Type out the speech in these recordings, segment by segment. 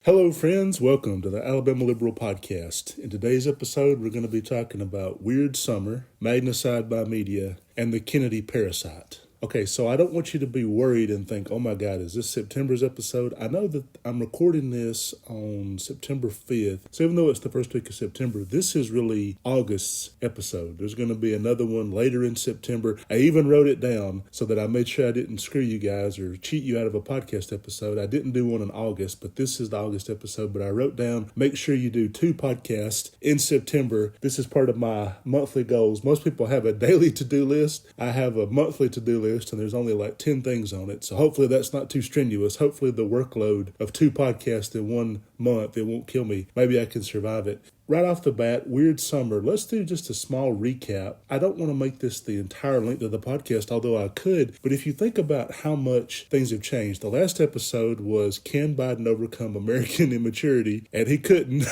Hello, friends. Welcome to the Alabama Liberal Podcast. In today's episode, we're going to be talking about Weird Summer, Magnicide by Media, and the Kennedy Parasite. Okay, so I don't want you to be worried and think, oh my God, is this September's episode? I know that I'm recording this on September 5th, so even though it's the first week of September, this is really August's episode. There's going to be another one later in September. I even wrote it down so that I made sure I didn't screw you guys or cheat you out of a podcast episode. I didn't do one in August, but this is the August episode, but I wrote down, make sure you do 2 podcasts in September. This is part of my monthly goals. Most people have a daily to-do list. I have a monthly to-do list, and there's only like 10 things on it. So hopefully that's not too strenuous. Hopefully the workload of 2 podcasts in 1 month, it won't kill me. Maybe I can survive it. Right off the bat, Weird Summer. Let's do just a small recap. I don't want to make this the entire length of the podcast, although I could. But if you think about how much things have changed, the last episode was Can Biden Overcome American Immaturity? And he couldn't.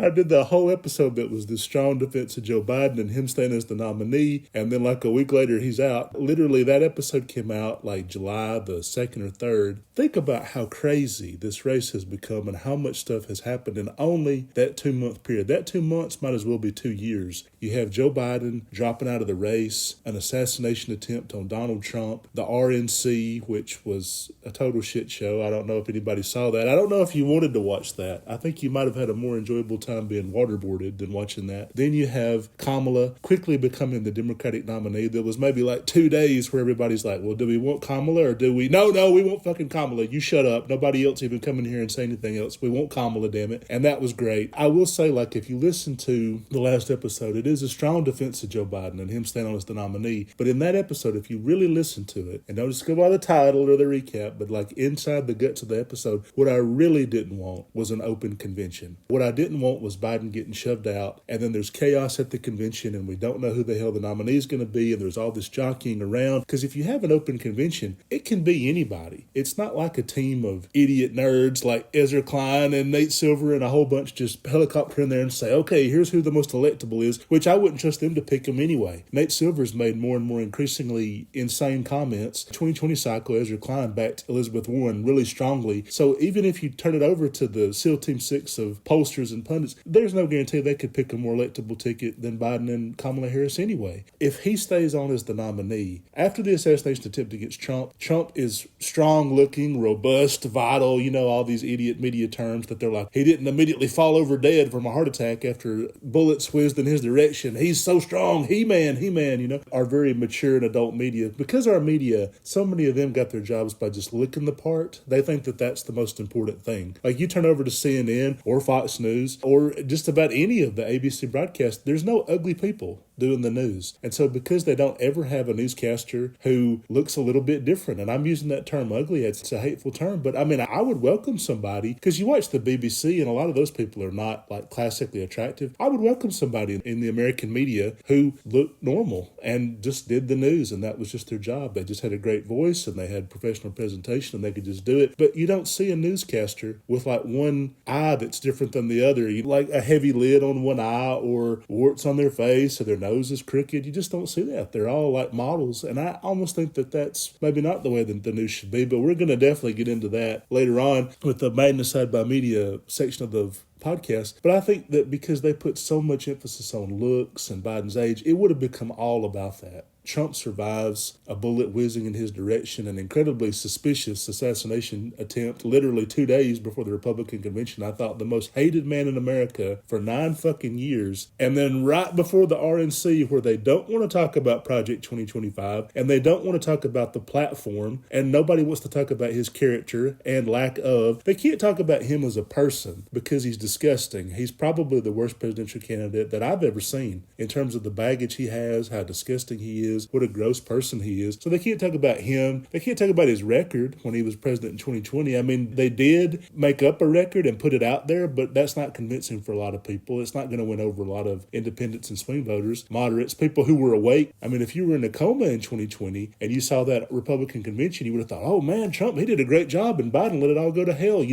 I did the whole episode that was the strong defense of Joe Biden and him staying as the nominee. And then like a week later, he's out. Literally, that episode came out like July the 2nd or 3rd. Think about how crazy this race has become and how much stuff has happened in only that 2-month period. That 2 months might as well be 2 years. You have Joe Biden dropping out of the race, an assassination attempt on Donald Trump, the RNC, which was a total shit show. I don't know if anybody saw that. I don't know if you wanted to watch that. I think you might have had a more enjoyable time being waterboarded than watching that. Then you have Kamala quickly becoming the Democratic nominee. There was maybe like 2 days where everybody's like, well, do we want Kamala or do we? No, we want fucking Kamala. You shut up. Nobody else even come in here and say anything else. We want Kamala, damn it. And that was great. I will say, like, if you listen to the last episode, it is a strong defense of Joe Biden and him standing on as the nominee. But in that episode, if you really listen to it, and don't just go by the title or the recap, but like inside the guts of the episode, what I really didn't want was an open convention. What I didn't want was Biden getting shoved out, and then there's chaos at the convention, and we don't know who the hell the nominee is going to be, and there's all this jockeying around. Because if you have an open convention, it can be anybody. It's not like a team of idiot nerds like Ezra Klein and Nate Silver and a whole bunch just helicopter in there and say, okay, here's who the most electable is, which I wouldn't trust them to pick them anyway. Nate Silver's made more and more increasingly insane comments. 2020 cycle, Ezra Klein backed Elizabeth Warren really strongly. So even if you turn it over to the SEAL Team 6 of pollsters and pundits, there's no guarantee they could pick a more electable ticket than Biden and Kamala Harris anyway. If he stays on as the nominee, after the assassination attempt against Trump, Trump is strong-looking, robust, vital, all these idiot media terms that they're like, he didn't immediately fall over dead from a heart attack after bullets whizzed in his direction. He's so strong. He-Man, our very mature and adult media. Because our media, so many of them got their jobs by just looking the part. They think that that's the most important thing. Like you turn over to CNN or Fox News or just about any of the ABC broadcasts, there's no ugly people doing the news. And so because they don't ever have a newscaster who looks a little bit different, and I'm using that term ugly, it's a hateful term, but I mean, I would welcome somebody, because you watch the BBC and a lot of those people are not like classically attractive. I would welcome somebody in the American media who looked normal and just did the news, and that was just their job. They just had a great voice and they had professional presentation and they could just do it. But you don't see a newscaster with like one eye that's different than the other. You like a heavy lid on one eye or warts on their face or their nose is crooked. You just don't see that. They're all like models. And I almost think that that's maybe not the way that the news should be, but we're going to definitely get into that later on with the Magnicide by Media section of the podcast. But I think that because they put so much emphasis on looks and Biden's age, it would have become all about that. Trump survives a bullet whizzing in his direction, an incredibly suspicious assassination attempt literally 2 days before the Republican convention. I thought the most hated man in America for 9 fucking years. And then right before the RNC, where they don't want to talk about Project 2025 and they don't want to talk about the platform and nobody wants to talk about his character and lack of, they can't talk about him as a person because he's disgusting. He's probably the worst presidential candidate that I've ever seen in terms of the baggage he has, how disgusting he is, what a gross person he is. So they can't talk about him. They can't talk about his record when he was president in 2020. I mean, they did make up a record and put it out there, but that's not convincing for a lot of people. It's not going to win over a lot of independents and swing voters, moderates, people who were awake. I mean, if you were in a coma in 2020 and you saw that Republican convention, you would have thought, oh man, Trump, he did a great job and Biden let it all go to hell,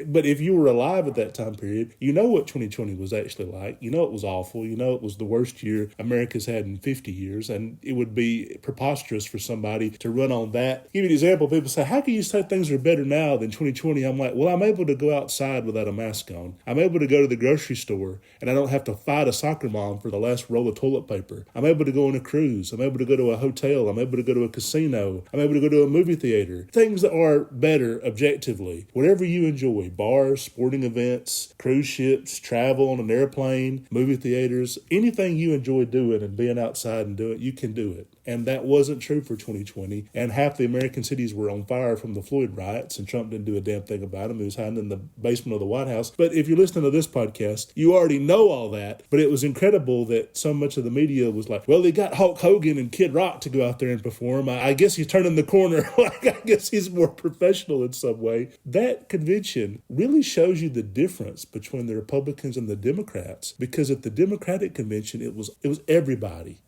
But if you were alive at that time period, you know what 2020 was actually like. You know it was awful. You know it was the worst year America's had in 50 years, and it would would be preposterous for somebody to run on that. Give you an example. People say, how can you say things are better now than 2020? I'm like, well, I'm able to go outside without a mask on. I'm able to go to the grocery store and I don't have to fight a soccer mom for the last roll of toilet paper. I'm able to go on a cruise. I'm able to go to a hotel. I'm able to go to a casino. I'm able to go to a movie theater. Things that are better objectively. Whatever you enjoy, bars, sporting events, cruise ships, travel on an airplane, movie theaters, anything you enjoy doing and being outside and doing it, you can do it. And that wasn't true for 2020. And half the American cities were on fire from the Floyd riots, and Trump didn't do a damn thing about them. He was hiding in the basement of the White House. But if you're listening to this podcast, you already know all that. But it was incredible that so much of the media was like, well, they got Hulk Hogan and Kid Rock to go out there and perform. I guess he's turning the corner. Like, I guess he's more professional in some way. That convention really shows you the difference between the Republicans and the Democrats, because at the Democratic convention, it was everybody.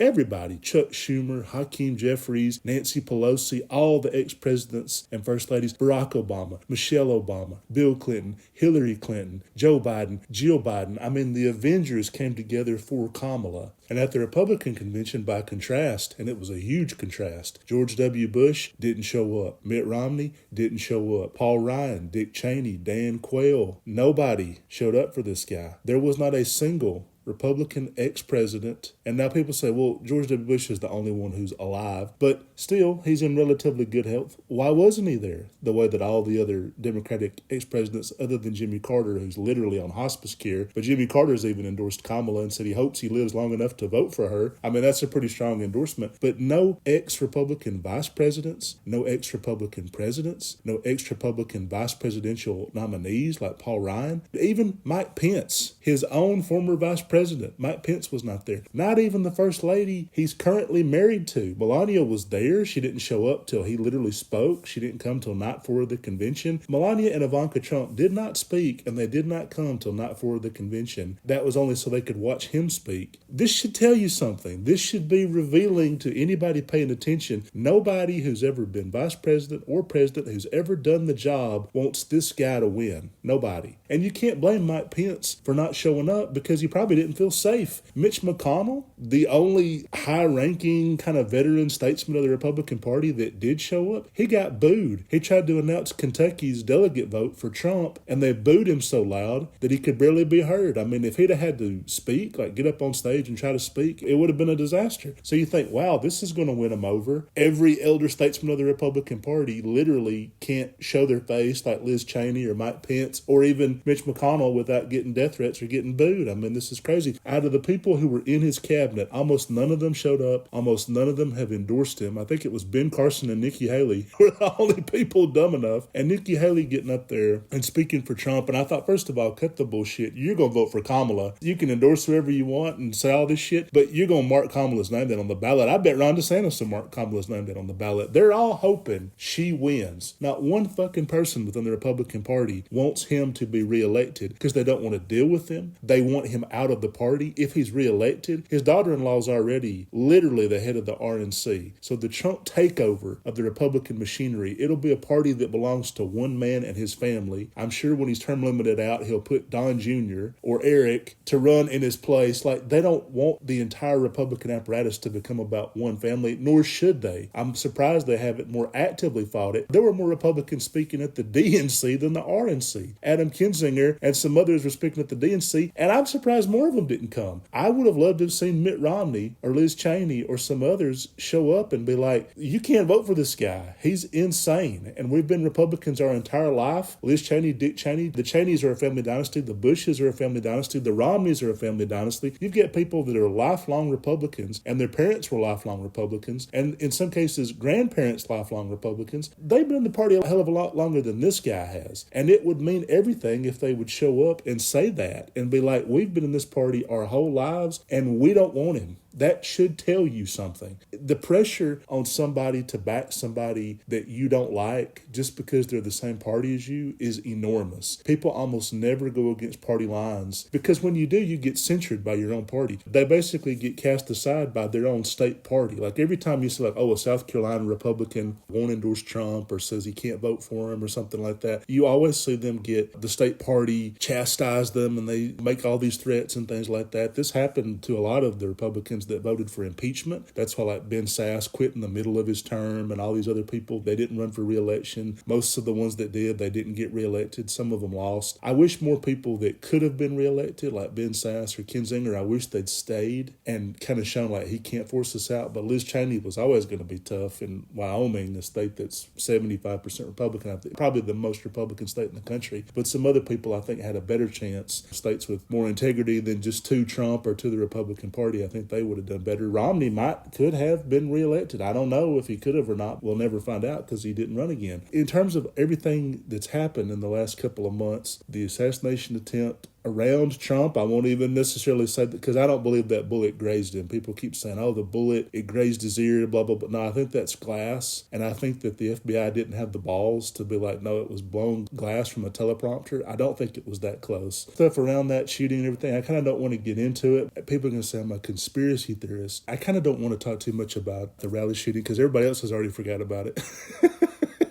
Chuck Schumer, Hakeem Jeffries, Nancy Pelosi, all the ex-presidents and first ladies, Barack Obama, Michelle Obama, Bill Clinton, Hillary Clinton, Joe Biden, Jill Biden. I mean, the Avengers came together for Kamala. And at the Republican convention, by contrast, and it was a huge contrast, George W. Bush didn't show up. Mitt Romney didn't show up. Paul Ryan, Dick Cheney, Dan Quayle, nobody showed up for this guy. There was not a single Republican ex-president. And now people say, well, George W. Bush is the only one who's alive. But still, he's in relatively good health. Why wasn't he there? The way that all the other Democratic ex-presidents, other than Jimmy Carter, who's literally on hospice care. But Jimmy Carter's even endorsed Kamala and said he hopes he lives long enough to vote for her. I mean, that's a pretty strong endorsement. But no ex-Republican vice presidents, no ex-Republican presidents, no ex-Republican vice presidential nominees like Paul Ryan. Even Mike Pence, his own former vice president, Mike Pence, was not there. Not even the first lady he's currently married to. Melania was there. She didn't show up till he literally spoke. She didn't come till night for the convention. Melania and Ivanka Trump did not speak, and they did not come till night for the convention. That was only so they could watch him speak. This should tell you something. This should be revealing to anybody paying attention. Nobody who's ever been vice president or president who's ever done the job wants this guy to win. Nobody. And you can't blame Mike Pence for not showing up, because he probably didn't feel safe. Mitch McConnell, the only high-ranking kind of veteran statesman of the Republican Party that did show up, he got booed. He tried to announce Kentucky's delegate vote for Trump, and they booed him so loud that he could barely be heard. I mean, if he'd have had to speak, like get up on stage and try to speak, it would have been a disaster. So you think, wow, this is going to win him over. Every elder statesman of the Republican Party literally can't show their face like Liz Cheney or Mike Pence or even Mitch McConnell without getting death threats or getting booed. I mean, this is crazy. Out of the people who were in his cabinet, almost none of them showed up. Almost none of them have endorsed him. I think it was Ben Carson and Nikki Haley were the only people dumb enough. And Nikki Haley getting up there and speaking for Trump. And I thought, first of all, cut the bullshit. You're going to vote for Kamala. You can endorse whoever you want and say all this shit, but you're going to mark Kamala's name down on the ballot. I bet Ron DeSantis will mark Kamala's name down on the ballot. They're all hoping she wins. Not one fucking person within the Republican Party wants him to be reelected because they don't want to deal with him. They want him out of the party. If he's reelected, his daughter-in-law is already literally the head of the RNC. So the Trump takeover of the Republican machinery, it'll be a party that belongs to one man and his family. I'm sure when he's term limited out, he'll put Don Jr. or Eric to run in his place. Like, they don't want the entire Republican apparatus to become about one family, nor should they. I'm surprised they haven't more actively fought it. There were more Republicans speaking at the DNC than the RNC. Adam Kinzinger and some others were speaking at the DNC, and I'm surprised more of them didn't come. I would have loved to have seen Mitt Romney or Liz Cheney or some others show up and be like, you can't vote for this guy. He's insane. And we've been Republicans our entire life. Liz Cheney, Dick Cheney, the Cheneys are a family dynasty. The Bushes are a family dynasty. The Romneys are a family dynasty. You've got people that are lifelong Republicans, and their parents were lifelong Republicans, and in some cases, grandparents lifelong Republicans. They've been in the party a hell of a lot longer than this guy has. And it would mean everything if they would show up and say that and be like, we've been in this party our whole lives, and we don't want him. That should tell you something. The pressure on somebody to back somebody that you don't like just because they're the same party as you is enormous. People almost never go against party lines because when you do, you get censured by your own party. They basically get cast aside by their own state party. Like every time you say, like, oh, a South Carolina Republican won't endorse Trump or says he can't vote for him or something like that, you always see them get the state party chastise them and they make all these threats and things like that. This happened to a lot of the Republicans Republicans that voted for impeachment. That's why like Ben Sass quit in the middle of his term, and all these other people, they didn't run for re-election. Most of the ones that did, they didn't get re-elected. Some of them lost. I wish more people that could have been re-elected, like Ben Sass or Kinzinger, I wish they'd stayed and kind of shown like he can't force us out. But Liz Cheney was always going to be tough in Wyoming, a state that's 75% Republican, I think, probably the most Republican state in the country. But some other people I think had a better chance. States with more integrity than just to Trump or to the Republican Party, I think they would have done better. Romney could have been reelected. I don't know if he could have or not. We'll never find out because he didn't run again. In terms of everything that's happened in the last couple of months, the assassination attempt around Trump, I won't even necessarily say that because I don't believe that bullet grazed him. People keep saying, oh, the bullet, it grazed his ear, blah, blah, blah. No, I think that's glass. And I think that the FBI didn't have the balls to be like, no, it was blown glass from a teleprompter. I don't think it was that close. Stuff around that shooting and everything, I kind of don't want to get into it. People are going to say I'm a conspiracy theorist. I kind of don't want to talk too much about the rally shooting because everybody else has already forgot about it.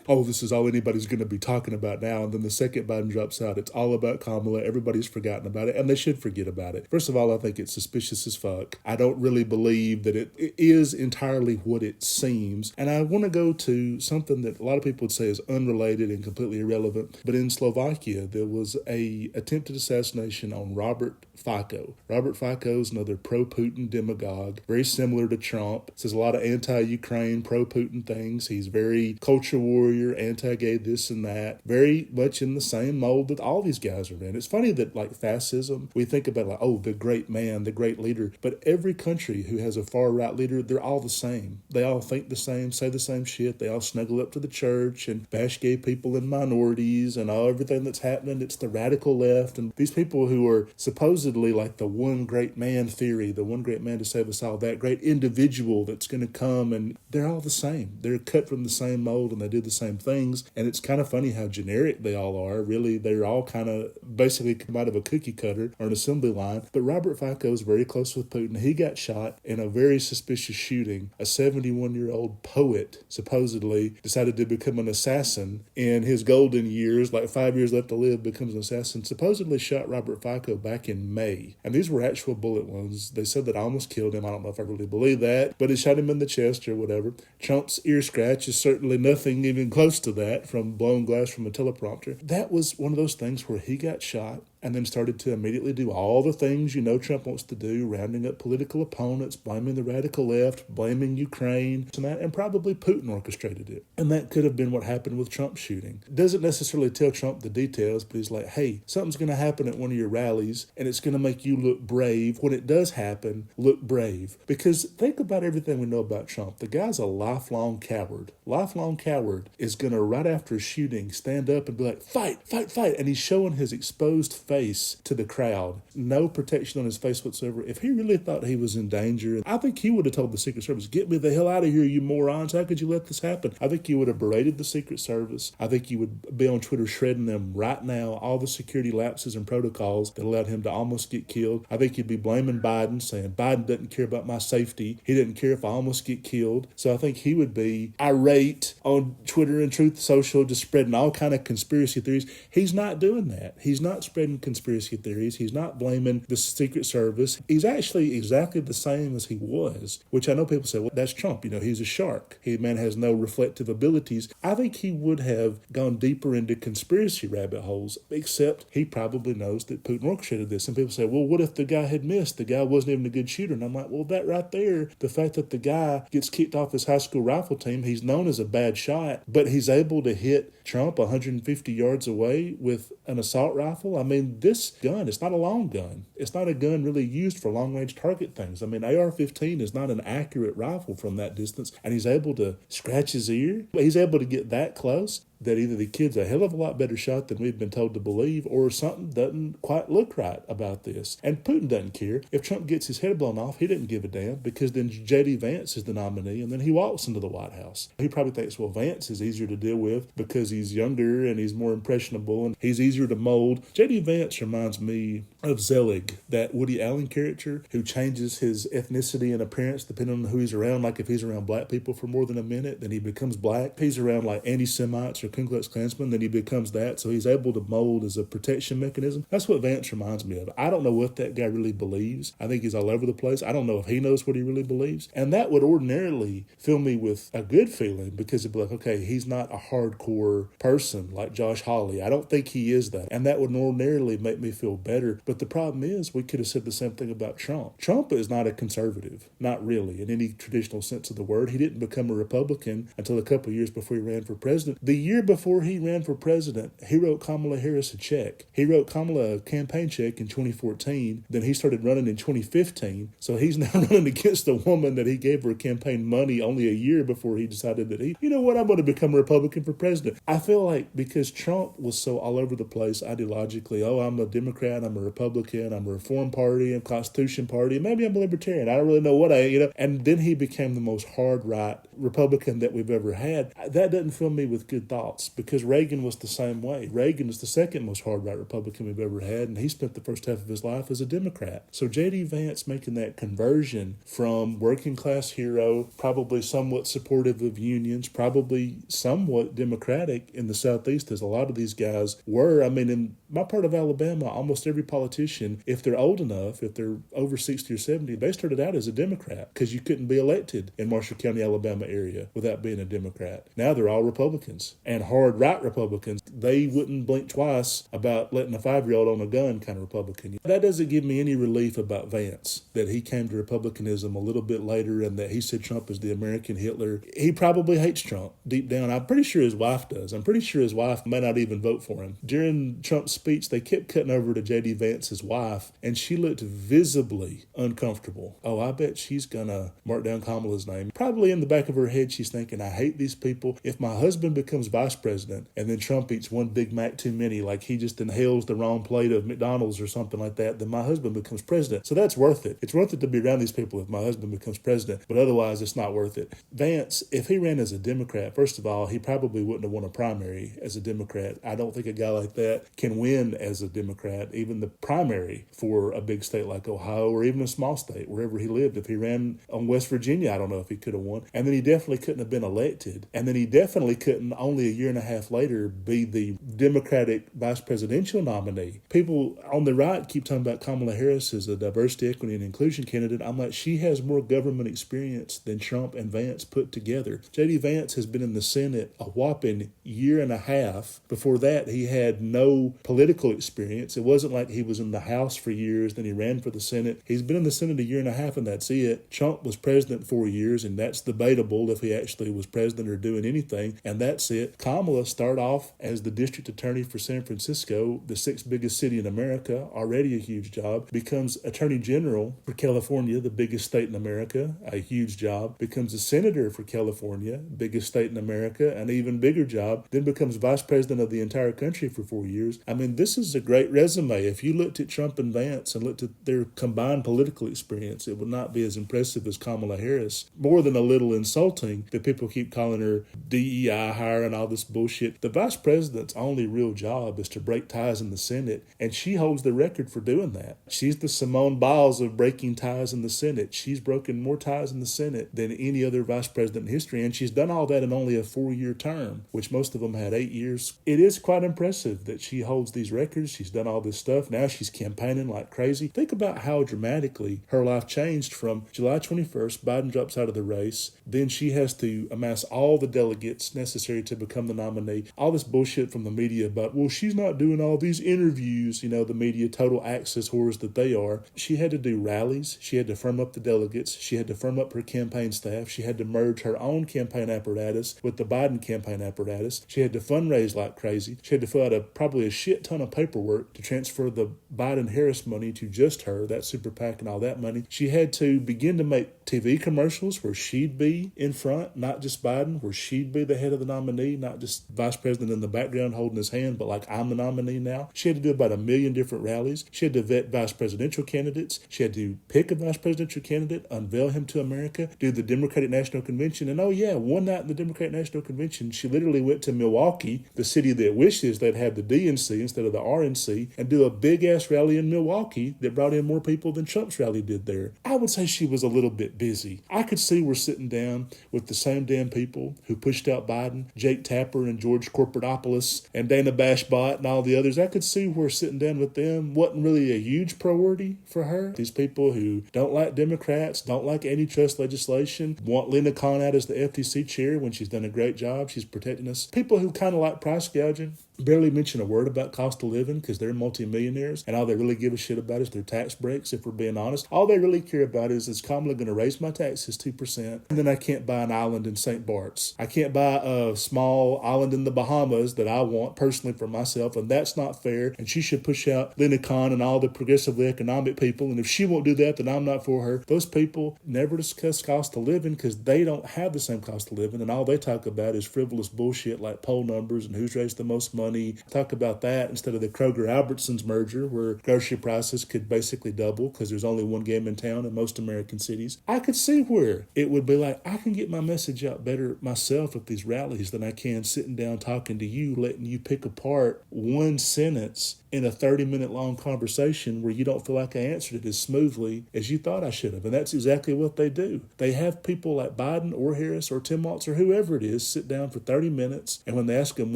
Oh, this is all anybody's going to be talking about now. And then the second Biden drops out, it's all about Kamala. Everybody's forgotten about it, and they should forget about it. First of all, I think it's suspicious as fuck. I don't really believe that it is entirely what it seems. And I want to go to something that a lot of people would say is unrelated and completely irrelevant. But in Slovakia, there was a attempted assassination on Robert Fico. Robert Fico is another pro-Putin demagogue, very similar to Trump. Says a lot of anti-Ukraine, pro-Putin things. He's very culture warrior, anti-gay, this and that, very much in the same mold that all these guys are in. It's funny that like fascism, we think about like, oh, the great man, the great leader, but every country who has a far-right leader, they're all the same. They all think the same, say the same shit. They all snuggle up to the church and bash gay people and minorities and all everything that's happening. It's the radical left, and these people who are supposedly like the one great man theory, the one great man to save us all, that great individual that's going to come, and they're all the same. They're cut from the same mold and they do the same things, and it's kind of funny how generic they all are. Really, they're all kind of basically come out of a cookie cutter or an assembly line. But Robert Fico is very close with Putin. He got shot in a very suspicious shooting. A 71-year-old poet supposedly decided to become an assassin in his golden years, like 5 years left to live, becomes an assassin, supposedly shot Robert Fico back in May. And these were actual bullet wounds. They said that I almost killed him. I don't know if I really believe that, but it shot him in the chest or whatever. Trump's ear scratch is certainly nothing even close to that from blown glass from a teleprompter. That was one of those things where he got shot and then started to immediately do all the things you know Trump wants to do, rounding up political opponents, blaming the radical left, blaming Ukraine, and probably Putin orchestrated it. And that could have been what happened with Trump's shooting. Doesn't necessarily tell Trump the details, but he's like, hey, something's going to happen at one of your rallies, and it's going to make you look brave. When it does happen, look brave. Because think about everything we know about Trump. The guy's a lifelong coward. Lifelong coward is going to, right after a shooting, stand up and be like, fight, fight, fight. And he's showing his exposed face to the crowd. No protection on his face whatsoever. If he really thought he was in danger, I think he would have told the Secret Service, get me the hell out of here, you morons. How could you let this happen? I think he would have berated the Secret Service. I think he would be on Twitter shredding them right now, all the security lapses and protocols that allowed him to almost get killed. I think he'd be blaming Biden, saying Biden doesn't care about my safety. He doesn't care if I almost get killed. So I think he would be irate on Twitter and Truth Social, just spreading all kind of conspiracy theories. He's not doing that. He's not spreading conspiracy theories. He's not blaming the Secret Service. He's actually exactly the same as he was, which I know people say, well, that's Trump. You know, he's a shark. He, man, has no reflective abilities. I think he would have gone deeper into conspiracy rabbit holes, except he probably knows that Putin orchestrated this. And people say, well, what if the guy had missed? The guy wasn't even a good shooter. And I'm like, well, that right there, the fact that the guy gets kicked off his high school rifle team, he's known as a bad shot, but he's able to hit Trump 150 yards away with an assault rifle. I mean, this gun, it's not a long gun. It's not a gun really used for long-range target things. I mean, AR-15 is not an accurate rifle from that distance, and he's able to scratch his ear. He's able to get that close that either the kid's a hell of a lot better shot than we've been told to believe, or something doesn't quite look right about this. And Putin doesn't care. If Trump gets his head blown off, he doesn't give a damn, because then J.D. Vance is the nominee, and then he walks into the White House. He probably thinks, well, Vance is easier to deal with because he's younger and he's more impressionable and he's easier to mold. J.D. Vance reminds me of Zelig, that Woody Allen character who changes his ethnicity and appearance depending on who he's around. Like if he's around black people for more than a minute, then he becomes black. If he's around like anti-Semites or Ku Klux Klansman, then he becomes that, so he's able to mold as a protection mechanism. That's what Vance reminds me of. I don't know what that guy really believes. I think he's all over the place. I don't know if he knows what he really believes. And that would ordinarily fill me with a good feeling, because it'd be like, okay, he's not a hardcore person like Josh Hawley. I don't think he is that. And that would ordinarily make me feel better. But the problem is, we could have said the same thing about Trump. Trump is not a conservative, not really, in any traditional sense of the word. He didn't become a Republican until a couple of years before he ran for president. The year before he ran for president, he wrote Kamala Harris a check. He wrote Kamala a campaign check in 2014. Then he started running in 2015. So he's now running against a woman that he gave her campaign money only a year before he decided that you know what, I'm going to become a Republican for president. I feel like because Trump was so all over the place ideologically, I'm a Democrat, I'm a Republican, I'm a Reform Party, I'm a Constitution Party, maybe I'm a Libertarian. I don't really know what and then he became the most hard right Republican that we've ever had. That doesn't fill me with good thoughts, because Reagan was the same way. Reagan is the second most hard right Republican we've ever had, and he spent the first half of his life as a Democrat. So J.D. Vance making that conversion from working class hero, probably somewhat supportive of unions, probably somewhat Democratic in the Southeast, as a lot of these guys were. I mean, in my part of Alabama, almost every politician, if they're old enough, if they're over 60 or 70, they started out as a Democrat, because you couldn't be elected in Marshall County, Alabama area without being a Democrat. Now they're all Republicans, and hard right Republicans. They wouldn't blink twice about letting a 5-year-old own a gun kind of Republican. That doesn't give me any relief about Vance, that he came to Republicanism a little bit later and that he said Trump is the American Hitler. He probably hates Trump deep down. I'm pretty sure his wife does. I'm pretty sure his wife may not even vote for him. During Trump's speech, they kept cutting over to J.D. Vance's wife, and she looked visibly uncomfortable. I bet she's gonna mark down Kamala's name. Probably in the back of her head, she's thinking, I hate these people. If my husband becomes vice president and then Trump eats one Big Mac too many, like he just inhales the wrong plate of McDonald's or something like that, then my husband becomes president. So that's worth it. It's worth it to be around these people if my husband becomes president, but otherwise it's not worth it. Vance, if he ran as a Democrat, first of all, he probably wouldn't have won a primary as a Democrat. I don't think a guy like that can win as a Democrat, even the primary for a big state like Ohio, or even a small state, wherever he lived. If he ran on West Virginia, I don't know if he could have won. And then he definitely couldn't have been elected. And then he definitely couldn't, only a year and a half later, be the Democratic vice presidential nominee. People on the right keep talking about Kamala Harris as a diversity, equity, and inclusion candidate. I'm like, she has more government experience than Trump and Vance put together. J.D. Vance has been in the Senate a whopping year and a half. Before that, he had no political experience. It wasn't like he was in the House for years, then he ran for the Senate. He's been in the Senate a year and a half, and that's it. Trump was president 4 years, and that's debatable if he actually was president or doing anything, and that's it. Kamala started off as the district attorney for San Francisco, the 6th biggest city in America, already a huge job, becomes attorney general for California, the biggest state in America, a huge job, becomes a senator for California, biggest state in America, an even bigger job, then becomes vice president of the entire country for 4 years. I mean, this is a great resume. If you looked at Trump and Vance and looked at their combined political experience, it would not be as impressive as Kamala Harris. More than a little insulting that people keep calling her DEI hire and all this bullshit. The vice president's only real job is to break ties in the Senate, and she holds the record for doing that. She's the Simone Biles of breaking ties in the Senate. She's broken more ties in the Senate than any other vice president in history, and she's done all that in only a 4-year term, which most of them had 8 years. It is quite impressive that she holds these records. She's done all this stuff. Now she's campaigning like crazy. Think about how dramatically her life changed from July 21st, Biden drops out of the race. Then she has to amass all the delegates necessary to become the nominee. All this bullshit from the media about, well, she's not doing all these interviews, the media total access whores that they are. She had to do rallies. She had to firm up the delegates. She had to firm up her campaign staff. She had to merge her own campaign apparatus with the Biden campaign apparatus. She had to fundraise like crazy. She had to fill out probably a shit ton of paperwork to transfer the Biden-Harris money to just her, that super PAC and all that money. She had to begin to make TV commercials where she'd be in front, not just Biden, where she'd be the head of the nominee, not just vice president in the background holding his hand, but like, I'm the nominee now. She had to do about 1 million different rallies. She had to vet vice presidential candidates. She had to pick a vice presidential candidate, unveil him to America, do the Democratic National Convention. And one night in the Democratic National Convention, she literally went to Milwaukee, the city that wishes they'd have the DNC instead of the RNC, and do a big-ass rally in Milwaukee that brought in more people than Trump's rally did there. I would say she was a little bit busy. I could see we're sitting down with the same damn people who pushed out Biden, Jake Tapper and George Corporatopoulos and Dana Bashbot and all the others. I could see we're sitting down with them. Wasn't really a huge priority for her. These people who don't like Democrats, don't like antitrust legislation, want Lena Khan out as the FTC chair when she's done a great job. She's protecting us. People who kind of like price gouging, barely mention a word about cost of living because they're multimillionaires and all they really give a shit about is their tax breaks, if we're being honest. All they really care about is Kamala going to raise my taxes 2%, and then I can't buy an island in St. Bart's. I can't buy a small island in the Bahamas that I want personally for myself, and that's not fair, and she should push out Lena Khan and all the progressively economic people, and if she won't do that, then I'm not for her. Those people never discuss cost of living because they don't have the same cost of living, and all they talk about is frivolous bullshit like poll numbers and who's raised the most money. Talk about that instead of the Kroger-Albertsons merger where grocery prices could basically double because there's only one game in town in most American cities. I could see where it would be like, I can get my message out better myself at these rallies than I can sitting down talking to you, letting you pick apart one sentence in a 30-minute long conversation where you don't feel like I answered it as smoothly as you thought I should have. And that's exactly what they do. They have people like Biden or Harris or Tim Walz or whoever it is sit down for 30 minutes, and when they ask them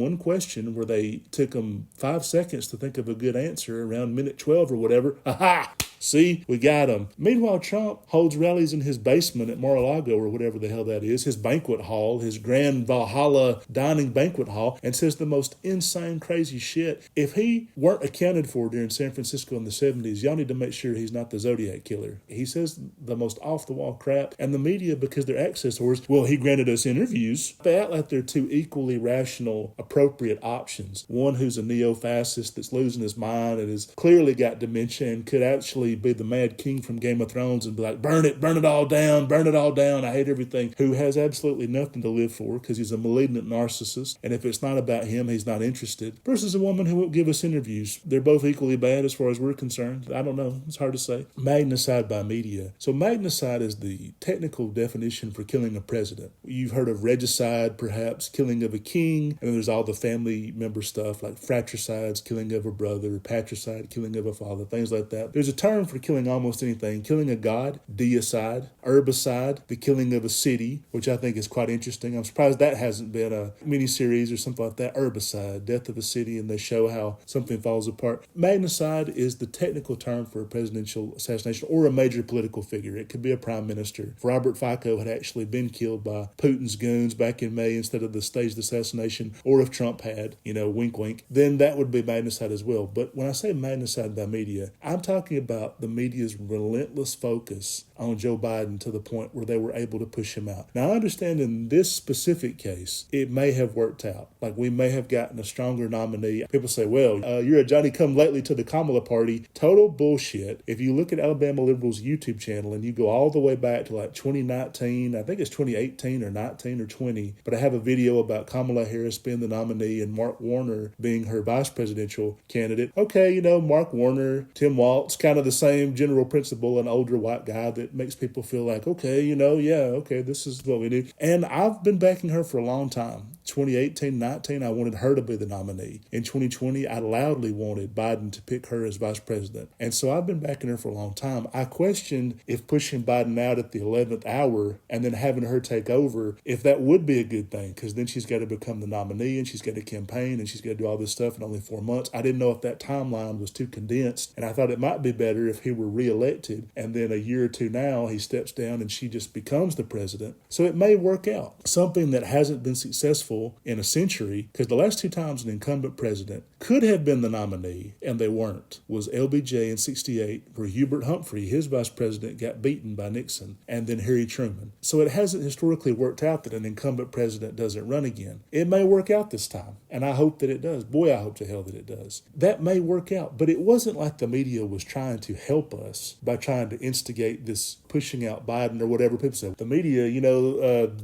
one question where they took them 5 seconds to think of a good answer around minute 12 or whatever, aha! See, we got him. Meanwhile, Trump holds rallies in his basement at Mar-a-Lago or whatever the hell that is, his banquet hall, his grand Valhalla dining banquet hall, and says the most insane, crazy shit. If he weren't accounted for during San Francisco in the 70s, y'all need to make sure he's not the Zodiac Killer. He says the most off-the-wall crap, and the media, because they're access whores, well, he granted us interviews. They act like they're two equally rational, appropriate options. One who's a neo-fascist that's losing his mind and has clearly got dementia and could actually be the Mad King from Game of Thrones and be like, burn it all down, I hate everything, who has absolutely nothing to live for because he's a malignant narcissist, and if it's not about him, he's not interested, versus a woman who won't give us interviews. They're both equally bad as far as we're concerned. I don't know. It's hard to say. Magnicide by media. So magnicide is the technical definition for killing a president. You've heard of regicide, perhaps, killing of a king, and then there's all the family member stuff like fratricides, killing of a brother, patricide, killing of a father, things like that. There's a term for killing almost anything. Killing a god, deicide, herbicide, the killing of a city, which I think is quite interesting. I'm surprised that hasn't been a miniseries or something like that. Herbicide, death of a city, and they show how something falls apart. Magnicide is the technical term for a presidential assassination or a major political figure. It could be a prime minister. If Robert Fico had actually been killed by Putin's goons back in May instead of the staged assassination, or if Trump had, wink wink, then that would be magnicide as well. But when I say magnicide by media, I'm talking about the media's relentless focus on Joe Biden to the point where they were able to push him out. Now, I understand in this specific case, it may have worked out. Like, we may have gotten a stronger nominee. People say, well, you're a Johnny-come-lately to the Kamala party. Total bullshit. If you look at Alabama Liberals' YouTube channel and you go all the way back to like 2019, I think it's 2018 or 19 or 20, but I have a video about Kamala Harris being the nominee and Mark Warner being her vice presidential candidate. Okay, Mark Warner, Tim Walz, kind of the same general principle, an older white guy that makes people feel like, okay, this is what we need. And I've been backing her for a long time. 2018, 19, I wanted her to be the nominee. In 2020, I loudly wanted Biden to pick her as vice president. And so I've been backing her for a long time. I questioned if pushing Biden out at the 11th hour and then having her take over, if that would be a good thing, because then she's got to become the nominee and she's got to campaign and she's got to do all this stuff in only 4 months. I didn't know if that timeline was too condensed, and I thought it might be better if he were reelected and then a year or two now he steps down and she just becomes the president. So it may work out. Something that hasn't been successful in a century, because the last 2 times an incumbent president could have been the nominee and they weren't, was LBJ in 68, where Hubert Humphrey, his vice president, got beaten by Nixon, and then Harry Truman. So it hasn't historically worked out that an incumbent president doesn't run again. It may work out this time, and I hope that it does. Boy, I hope to hell that it does. That may work out, but it wasn't like the media was trying to help us by trying to instigate this pushing out Biden or whatever. People say, the media,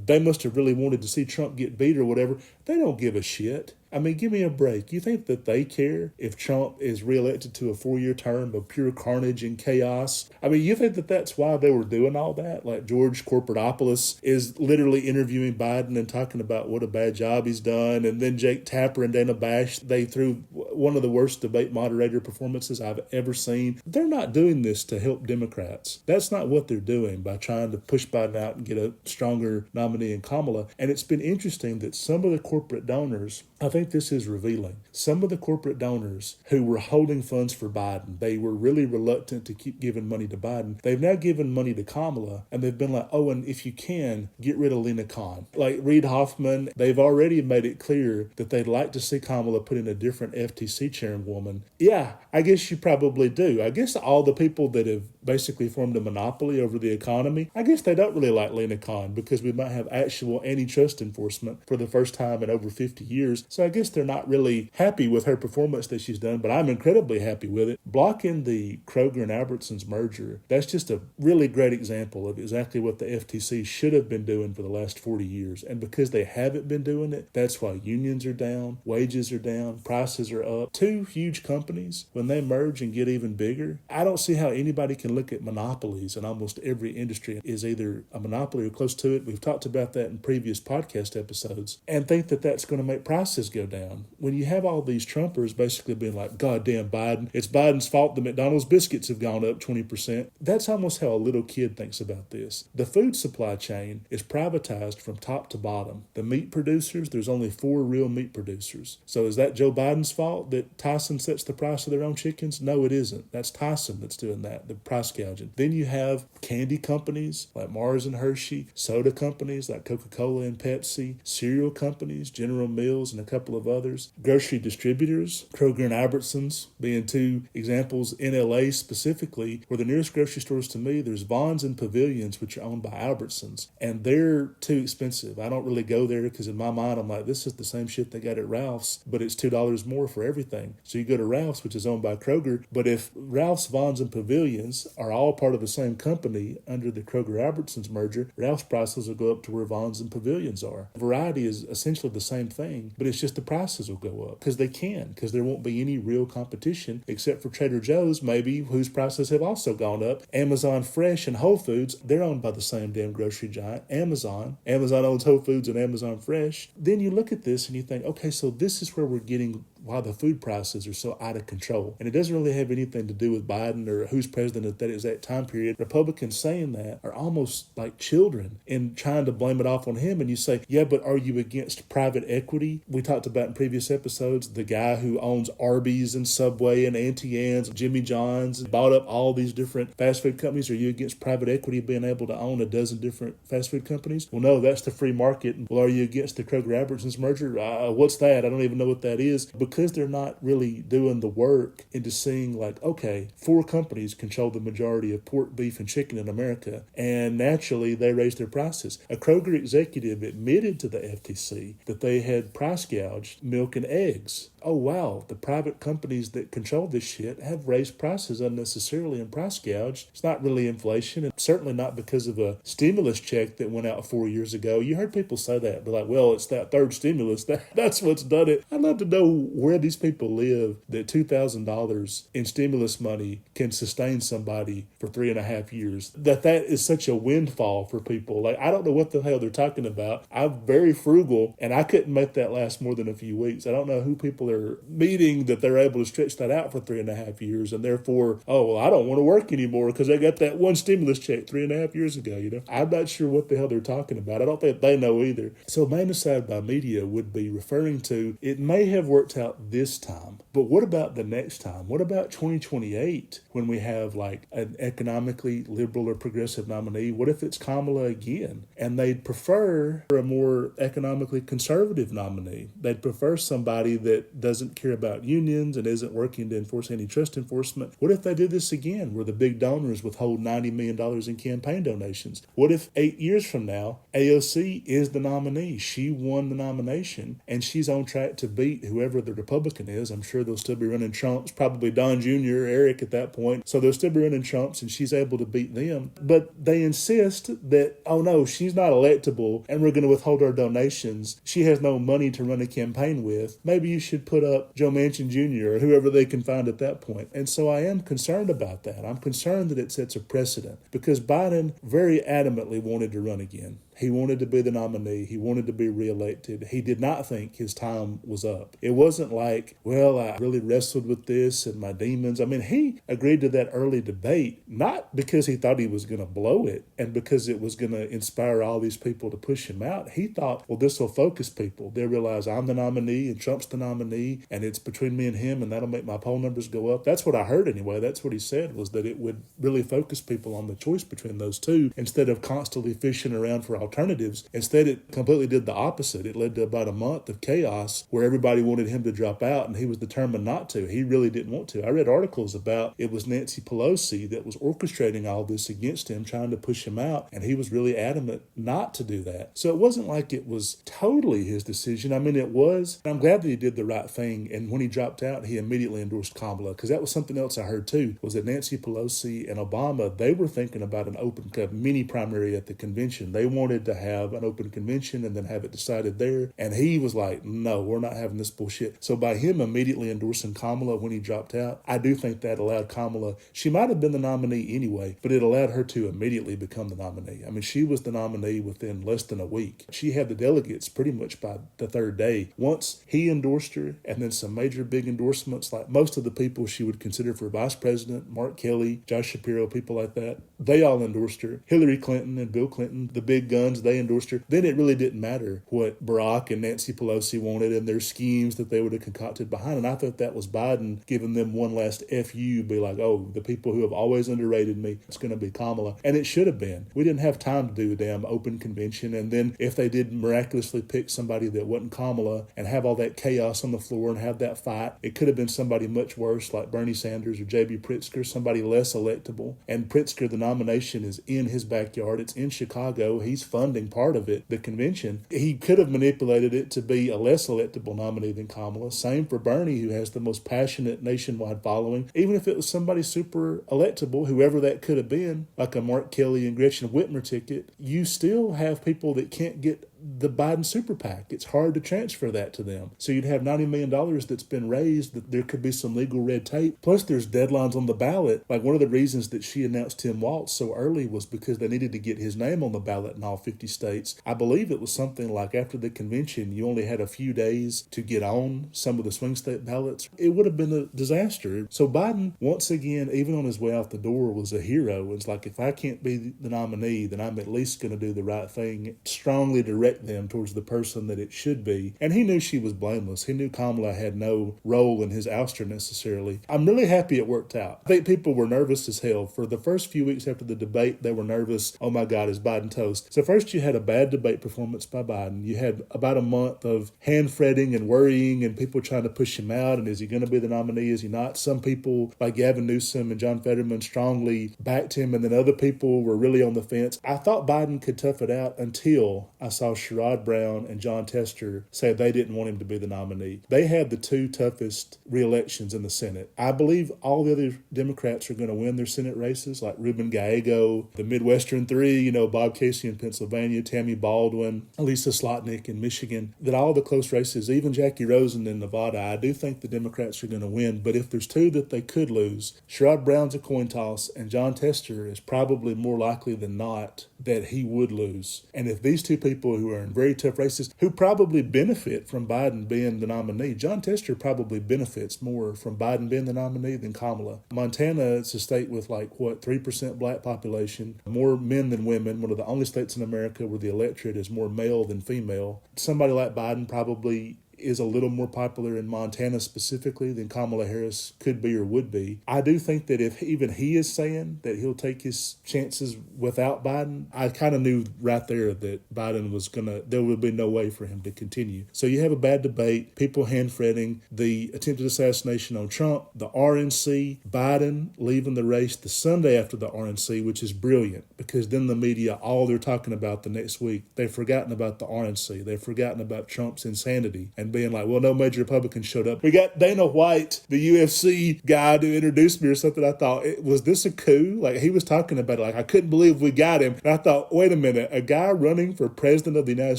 they must have really wanted to see Trump get beat or whatever. They don't give a shit. I mean, give me a break. You think that they care if Trump is reelected to a 4-year term of pure carnage and chaos? I mean, you think that that's why they were doing all that? Like George Corporatopoulos is literally interviewing Biden and talking about what a bad job he's done. And then Jake Tapper and Dana Bash, they threw one of the worst debate moderator performances I've ever seen. They're not doing this to help Democrats. That's not what they're doing by trying to push Biden out and get a stronger nominee in Kamala. And it's been interesting that some of the corporate donors, I think this is revealing, some of the corporate donors who were holding funds for Biden, they were really reluctant to keep giving money to Biden. They've now given money to Kamala, and they've been like, oh, and if you can, get rid of Lena Khan. Like Reid Hoffman, they've already made it clear that they'd like to see Kamala put in a different FTC chairwoman. Yeah, I guess you probably do. I guess all the people that have basically formed a monopoly over the economy, I guess they don't really like Lena Khan because we might have actual antitrust enforcement for the first time in over 50 years. So I guess they're not really happy with her performance that she's done, but I'm incredibly happy with it. Blocking the Kroger and Albertsons merger, that's just a really great example of exactly what the FTC should have been doing for the last 40 years. And because they haven't been doing it, that's why unions are down, wages are down, prices are up. Two huge companies, when they merge and get even bigger, I don't see how anybody can look at monopolies in almost every industry is either a monopoly or close to it. We've talked about that in previous podcast episodes and think that that's going to make prices go down. When you have all these Trumpers basically being like, God damn Biden, it's Biden's fault the McDonald's biscuits have gone up 20%. That's almost how a little kid thinks about this. The food supply chain is privatized from top to bottom. The meat producers, there's only 4 real meat producers. So is that Joe Biden's fault that Tyson sets the price of their own chickens? No, it isn't. That's Tyson that's doing that, the price gouging. Then you have candy companies like Mars and Hershey, soda companies like Coca-Cola and Pepsi, cereal companies, General Mills and a couple of others, grocery distributors, Kroger and Albertsons being 2 examples in LA specifically, where the nearest grocery stores to me, there's Vons and Pavilions, which are owned by Albertsons, and they're too expensive. I don't really go there because in my mind, I'm like, this is the same shit they got at Ralph's, but it's $2 more for everything. So you go to Ralph's, which is owned by Kroger, but if Ralph's, Vons, and Pavilions are all part of the same company under the Kroger-Albertsons merger, Ralph's prices will go up to where Vons and Pavilions are. Variety is essentially the same thing, but it's just the prices will go up because they can, because there won't be any real competition except for Trader Joe's, maybe, whose prices have also gone up. Amazon Fresh and Whole Foods, they're owned by the same damn grocery giant, Amazon. Amazon owns Whole Foods and Amazon Fresh. Then you look at this and you think, okay, so this is where we're getting why the food prices are so out of control. And it doesn't really have anything to do with Biden or who's president at that exact time period. Republicans saying that are almost like children in trying to blame it off on him. And you say, yeah, but are you against private equity? We talked about in previous episodes, the guy who owns Arby's and Subway and Auntie Anne's, Jimmy John's, bought up all these different fast food companies. Are you against private equity being able to own a dozen different fast food companies? Well, no, that's the free market. Well, are you against the Kroger-Albertsons merger? What's that? I don't even know what that is. Because they're not really doing the work into seeing like, okay, 4 companies control the majority of pork, beef, and chicken in America, and naturally they raise their prices. A Kroger executive admitted to the FTC that they had price gouged milk and eggs. Oh, wow, the private companies that control this shit have raised prices unnecessarily and price gouged. It's not really inflation, and certainly not because of a stimulus check that went out 4 years ago. You heard people say that, but like, well, it's that third stimulus. That's what's done it. I'd love to know where these people live that $2,000 in stimulus money can sustain somebody for 3.5 years. That is such a windfall for people. Like, I don't know what the hell they're talking about. I'm very frugal, and I couldn't make that last more than a few weeks. I don't know who people are meeting that they're able to stretch that out for 3.5 years, and therefore, oh, well, I don't want to work anymore because I got that one stimulus check 3.5 years ago, you know? I'm not sure what the hell they're talking about. I don't think they know either. So Magnicide by media would be referring to, it may have worked out this time, but what about the next time? What about 2028 when we have like an economically liberal or progressive nominee? What if it's Kamala again? And they'd prefer a more economically conservative nominee. They'd prefer somebody that doesn't care about unions and isn't working to enforce antitrust enforcement. What if they do this again, where the big donors withhold $90 million in campaign donations? What if 8 years from now, AOC is the nominee? She won the nomination, and she's on track to beat whoever the Republican is. I'm sure they'll still be running chumps, probably Don Jr., Eric at that point. So they'll still be running chumps, and she's able to beat them. But they insist that, oh no, she's not electable, and we're going to withhold our donations. She has no money to run a campaign with. Maybe you should put up Joe Manchin Jr. or whoever they can find at that point. And so I am concerned about that. I'm concerned that it sets a precedent because Biden very adamantly wanted to run again. He wanted to be the nominee. He wanted to be reelected. He did not think his time was up. It wasn't like, well, I really wrestled with this and my demons. I mean, he agreed to that early debate, not because he thought he was going to blow it and because it was going to inspire all these people to push him out. He thought, well, this will focus people. They'll realize I'm the nominee and Trump's the nominee and it's between me and him and that'll make my poll numbers go up. That's what I heard anyway. That's what he said, was that it would really focus people on the choice between those two instead of constantly fishing around for alternatives. Instead, it completely did the opposite. It led to about a month of chaos where everybody wanted him to drop out and he was determined not to. He really didn't want to. I read articles about it was Nancy Pelosi that was orchestrating all this against him, trying to push him out, and he was really adamant not to do that. So it wasn't like it was totally his decision. I mean, it was. I'm glad that he did the right thing, and when he dropped out, he immediately endorsed Kamala, because that was something else I heard too, was that Nancy Pelosi and Obama, they were thinking about an open mini primary at the convention. They wanted to have an open convention and then have it decided there. And he was like, no, we're not having this bullshit. So by him immediately endorsing Kamala when he dropped out, I do think that allowed Kamala, she might have been the nominee anyway, but it allowed her to immediately become the nominee. I mean, she was the nominee within less than a week. She had the delegates pretty much by the third day. Once he endorsed her, and then some major big endorsements, like most of the people she would consider for vice president, Mark Kelly, Josh Shapiro, people like that, they all endorsed her. Hillary Clinton and Bill Clinton, the big guns, they endorsed her. Then it really didn't matter what Barack and Nancy Pelosi wanted and their schemes that they would have concocted behind. And I thought that was Biden giving them one last FU, be like, oh, the people who have always underrated me, it's going to be Kamala. And it should have been. We didn't have time to do a damn open convention. And then if they did miraculously pick somebody that wasn't Kamala and have all that chaos on the floor and have that fight, it could have been somebody much worse like Bernie Sanders or J.B. Pritzker, somebody less electable. And Pritzker, the nomination is in his backyard. It's in Chicago. He's funding part of it, the convention. He could have manipulated it to be a less electable nominee than Kamala. Same for Bernie, who has the most passionate nationwide following. Even if it was somebody super electable, whoever that could have been, like a Mark Kelly and Gretchen Whitmer ticket, you still have people that can't get the Biden super PAC. It's hard to transfer that to them. So you'd have $90 million that's been raised, that there could be some legal red tape. Plus there's deadlines on the ballot. Like one of the reasons that she announced Tim Walz so early was because they needed to get his name on the ballot in all 50 states. I believe it was something like after the convention, you only had a few days to get on some of the swing state ballots. It would have been a disaster. So Biden, once again, even on his way out the door, was a hero. It's like, if I can't be the nominee, then I'm at least going to do the right thing, strongly direct them towards the person that it should be. And he knew she was blameless. He knew Kamala had no role in his ouster necessarily. I'm really happy it worked out. I think people were nervous as hell. For the first few weeks after the debate, they were nervous. Oh my God, is Biden toast? So first you had a bad debate performance by Biden. You had about a month of hand fretting and worrying and people trying to push him out. And is he going to be the nominee? Is he not? Some people like Gavin Newsom and John Fetterman strongly backed him, and then other people were really on the fence. I thought Biden could tough it out until I saw Sherrod Brown and John Tester say they didn't want him to be the nominee. They had the two toughest re-elections in the Senate. I believe all the other Democrats are going to win their Senate races, like Ruben Gallego, the Midwestern Three, Bob Casey in Pennsylvania, Tammy Baldwin, Lisa Slotnick in Michigan, that all the close races, even Jackie Rosen in Nevada, I do think the Democrats are going to win. But if there's two that they could lose, Sherrod Brown's a coin toss, and John Tester is probably more likely than not that he would lose. And if these two people who are in very tough races, who probably benefit from Biden being the nominee, John Tester probably benefits more from Biden being the nominee than Kamala. Montana, it's a state with 3% black population, more men than women, one of the only states in America where the electorate is more male than female. Somebody like Biden probably is a little more popular in Montana specifically than Kamala Harris could be or would be. I do think that if even he is saying that he'll take his chances without Biden, I kind of knew right there that Biden was there would be no way for him to continue. So you have a bad debate, people hand fretting, the attempted assassination on Trump, the RNC, Biden leaving the race the Sunday after the RNC, which is brilliant because then the media, all they're talking about the next week, they've forgotten about the RNC. They've forgotten about Trump's insanity. And and being like, well, no major Republicans showed up. We got Dana White, the UFC guy, to introduce me or something. I thought, was this a coup? Like, he was talking about it. Like, I couldn't believe we got him. And I thought, wait a minute, a guy running for president of the United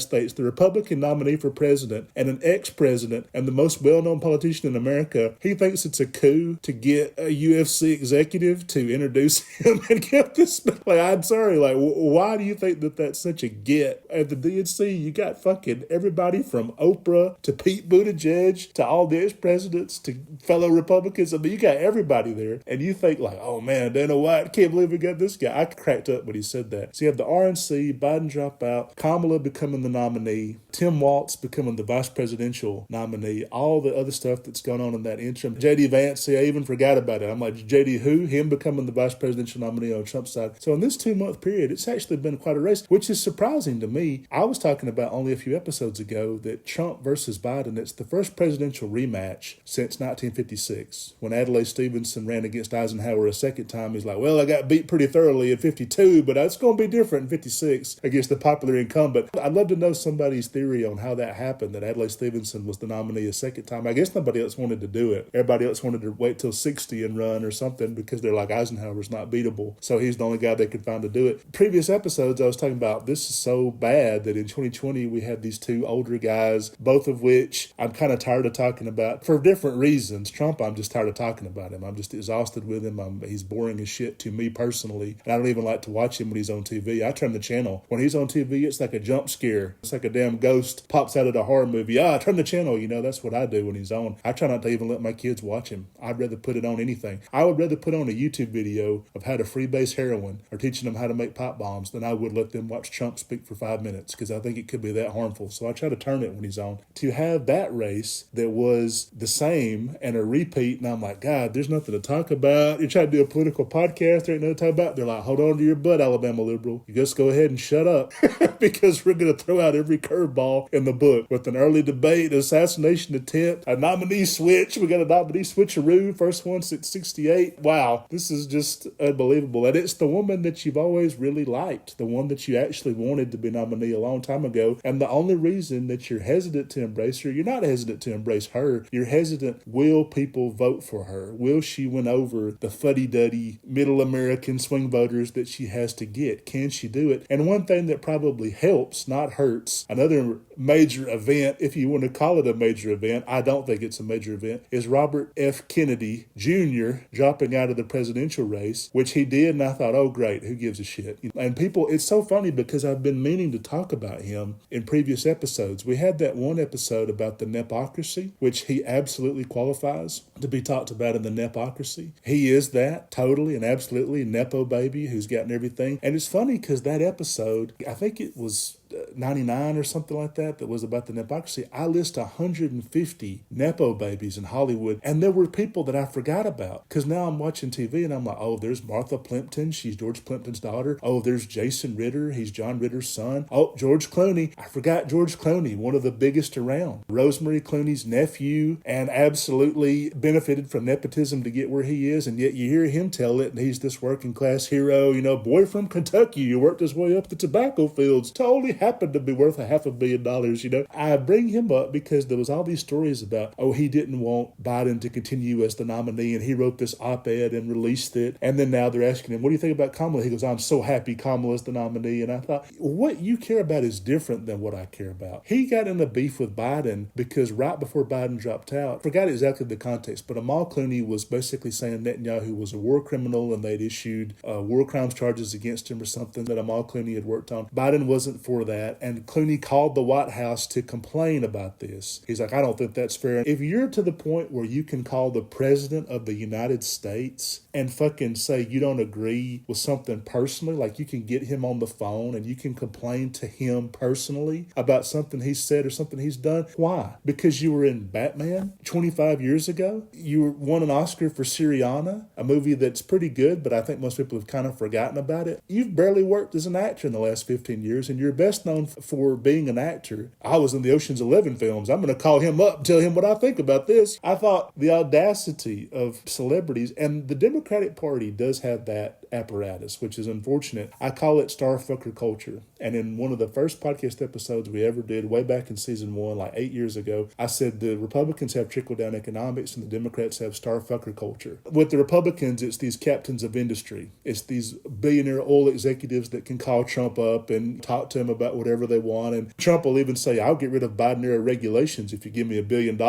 States, the Republican nominee for president, and an ex-president, and the most well-known politician in America, he thinks it's a coup to get a UFC executive to introduce him and give this. Like, I'm sorry, like, why do you think that that's such a get? At the DNC, you got fucking everybody from Oprah to Pete Buttigieg to all the ex-presidents to fellow Republicans. I mean, you got everybody there, and you think like, oh man, Dana White, can't believe we got this guy. I cracked up when he said that. So you have the RNC, Biden drop out, Kamala becoming the nominee, Tim Walz becoming the vice presidential nominee, all the other stuff that's going on in that interim. JD Vance, see, I even forgot about it. I'm like, JD who? Him becoming the vice presidential nominee on Trump's side. So in this 2-month period, it's actually been quite a race, which is surprising to me. I was talking about only a few episodes ago that Trump versus Biden, it's the first presidential rematch since 1956. When Adlai Stevenson ran against Eisenhower a second time, he's like, well, I got beat pretty thoroughly in 52, but it's going to be different in 56 against the popular incumbent. I'd love to know somebody's theory on how that happened, that Adlai Stevenson was the nominee a second time. I guess nobody else wanted to do it. Everybody else wanted to wait till 60 and run or something because they're like, Eisenhower's not beatable. So he's the only guy they could find to do it. Previous episodes, I was talking about this is so bad that in 2020 we had these two older guys, both of which I'm kind of tired of talking about for different reasons. Trump, I'm just tired of talking about him. I'm just exhausted with him. He's boring as shit to me personally, and I don't even like to watch him when he's on TV. I turn the channel. When he's on TV, it's like a jump scare. It's like a damn ghost pops out of the horror movie. I turn the channel. That's what I do when he's on. I try not to even let my kids watch him. I'd rather put it on anything. I would rather put on a YouTube video of how to freebase heroin or teaching them how to make pipe bombs than I would let them watch Trump speak for 5 minutes, because I think it could be that harmful. So I try to turn it when he's on. To have that race that was the same and a repeat, and I'm like, God, there's nothing to talk about. You're trying to do a political podcast, there ain't nothing to talk about. They're like, hold on to your butt, Alabama liberal. You just go ahead and shut up because we're going to throw out every curveball in the book with an early debate, an assassination attempt, a nominee switch. We got a nominee switcheroo, first one since 68. Wow, this is just unbelievable. And it's the woman that you've always really liked, the one that you actually wanted to be nominee a long time ago. And the only reason that you're hesitant to embrace her, you're not hesitant to embrace her, you're hesitant, will people vote for her? Will she win over the fuddy-duddy middle American swing voters that she has to get? Can she do it? And one thing that probably helps, not hurts, another major event, if you want to call it a major event, I don't think it's a major event, is Robert F. Kennedy Jr. dropping out of the presidential race, which he did, and I thought, oh great, who gives a shit? And people, it's so funny because I've been meaning to talk about him in previous episodes. We had that one episode about the nepocracy, which he absolutely qualifies to be talked about in the nepocracy. He is that, totally and absolutely, nepo baby who's gotten everything. And it's funny because that episode, I think it was 99 or something like that was about the nepocracy. I list 150 nepo babies in Hollywood, and there were people that I forgot about because now I'm watching TV and I'm like, oh, there's Martha Plimpton, she's George Plimpton's daughter. Oh, there's Jason Ritter, he's John Ritter's son. Oh, George Clooney, I forgot George Clooney, one of the biggest around. Rosemary Clooney's nephew, and absolutely benefited from nepotism to get where he is, and yet you hear him tell it, and he's this working class hero, boy from Kentucky who worked his way up the tobacco fields, totally happened to be worth $500 million. I bring him up because there was all these stories about, oh, he didn't want Biden to continue as the nominee, and he wrote this op-ed and released it. And then now they're asking him, what do you think about Kamala? He goes, I'm so happy Kamala's the nominee. And I thought, what you care about is different than what I care about. He got in a beef with Biden because right before Biden dropped out, forgot exactly the context, but Amal Clooney was basically saying Netanyahu was a war criminal and they'd issued war crimes charges against him or something that Amal Clooney had worked on. Biden wasn't for that. And Clooney called the White House to complain about this. He's like, I don't think that's fair. If you're to the point where you can call the president of the United States and fucking say you don't agree with something personally, like you can get him on the phone and you can complain to him personally about something he said or something he's done. Why? Because you were in Batman 25 years ago? You won an Oscar for Syriana, a movie that's pretty good, but I think most people have kind of forgotten about it. You've barely worked as an actor in the last 15 years, and you're best known for being an actor actor. I was in the Ocean's 11 films. I'm going to call him up and tell him what I think about this. I thought the audacity of celebrities, and the Democratic Party does have that apparatus, which is unfortunate. I call it starfucker culture. And in one of the first podcast episodes we ever did, way back in season 1, like 8 years ago, I said the Republicans have trickle-down economics and the Democrats have starfucker culture. With the Republicans, it's these captains of industry. It's these billionaire oil executives that can call Trump up and talk to him about whatever they want. And Trump will even say, I'll get rid of Biden-era regulations if you give me $1 billion.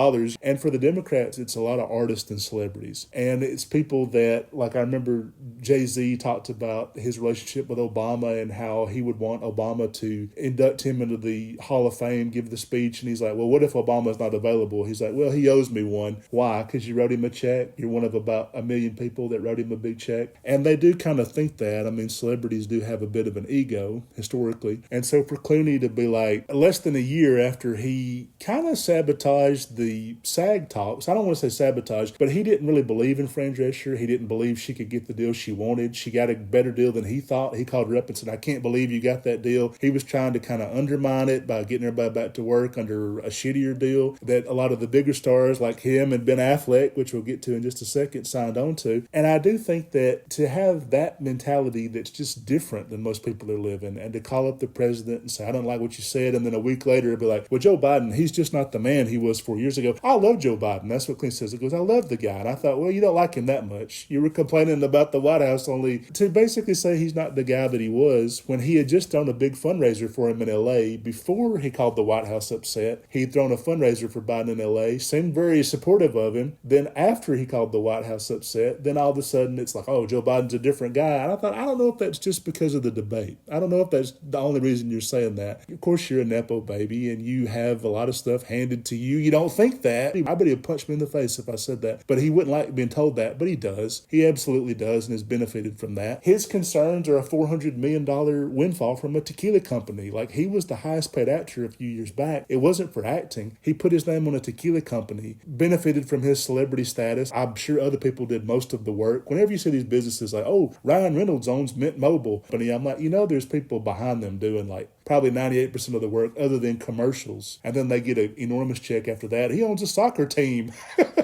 And for the Democrats, it's a lot of artists and celebrities. And it's people that, like I remember Jay-Z talked about his relationship with Obama and how he would want Obama to induct him into the Hall of Fame, give the speech. And he's like, well, what if Obama's not available? He's like, well, he owes me one. Why? Because you wrote him a check. You're one of about 1 million people that wrote him a big check. And they do kind of think that. I mean, celebrities do have a bit of an ego historically. And so for Clooney to be like, less than a year after he kind of sabotaged the SAG talks, I don't want to say sabotage, but he didn't really believe in Fran Drescher. He didn't believe she could get the deal she wanted. She got a better deal than he thought. He called her up and said, I can't believe you got that deal. He was trying to kind of undermine it by getting everybody back to work under a shittier deal that a lot of the bigger stars like him and Ben Affleck, which we'll get to in just a second, signed on to. And I do think that to have that mentality that's just different than most people are living, and to call up the president and say, I don't like what you said, and then a week later it'll be like, well, Joe Biden, he's just not the man he was 4 years ago. I love Joe Biden. That's what Clinton says. He goes, I love the guy. And I thought, well, you don't like him that much. You were complaining about the White House only to basically say he's not the guy that he was when he had just done a big fundraiser for him in L.A. Before he called the White House upset, he'd thrown a fundraiser for Biden in L.A., seemed very supportive of him. Then after he called the White House upset, then all of a sudden it's like, oh, Joe Biden's a different guy. And I thought, I don't know if that's just because of the debate. I don't know if that's the only reason you're saying that. Of course, you're a Nepo baby and you have a lot of stuff handed to you. You don't think that. I bet he'd punch me in the face if I said that. But he wouldn't like being told that, but he does. He absolutely does and has benefited from that. His concerns are a $400 million windfall from a tequila company. Like, he was the highest paid actor a few years back. It wasn't for acting. He put his name on a tequila company, benefited from his celebrity status. I'm sure other people did most of the work. Whenever you see these businesses like, oh, Ryan Reynolds owns Mint Mobile, but I'm like, there's people behind them doing like probably 98% of the work other than commercials. And then they get an enormous check after that. He owns a soccer team.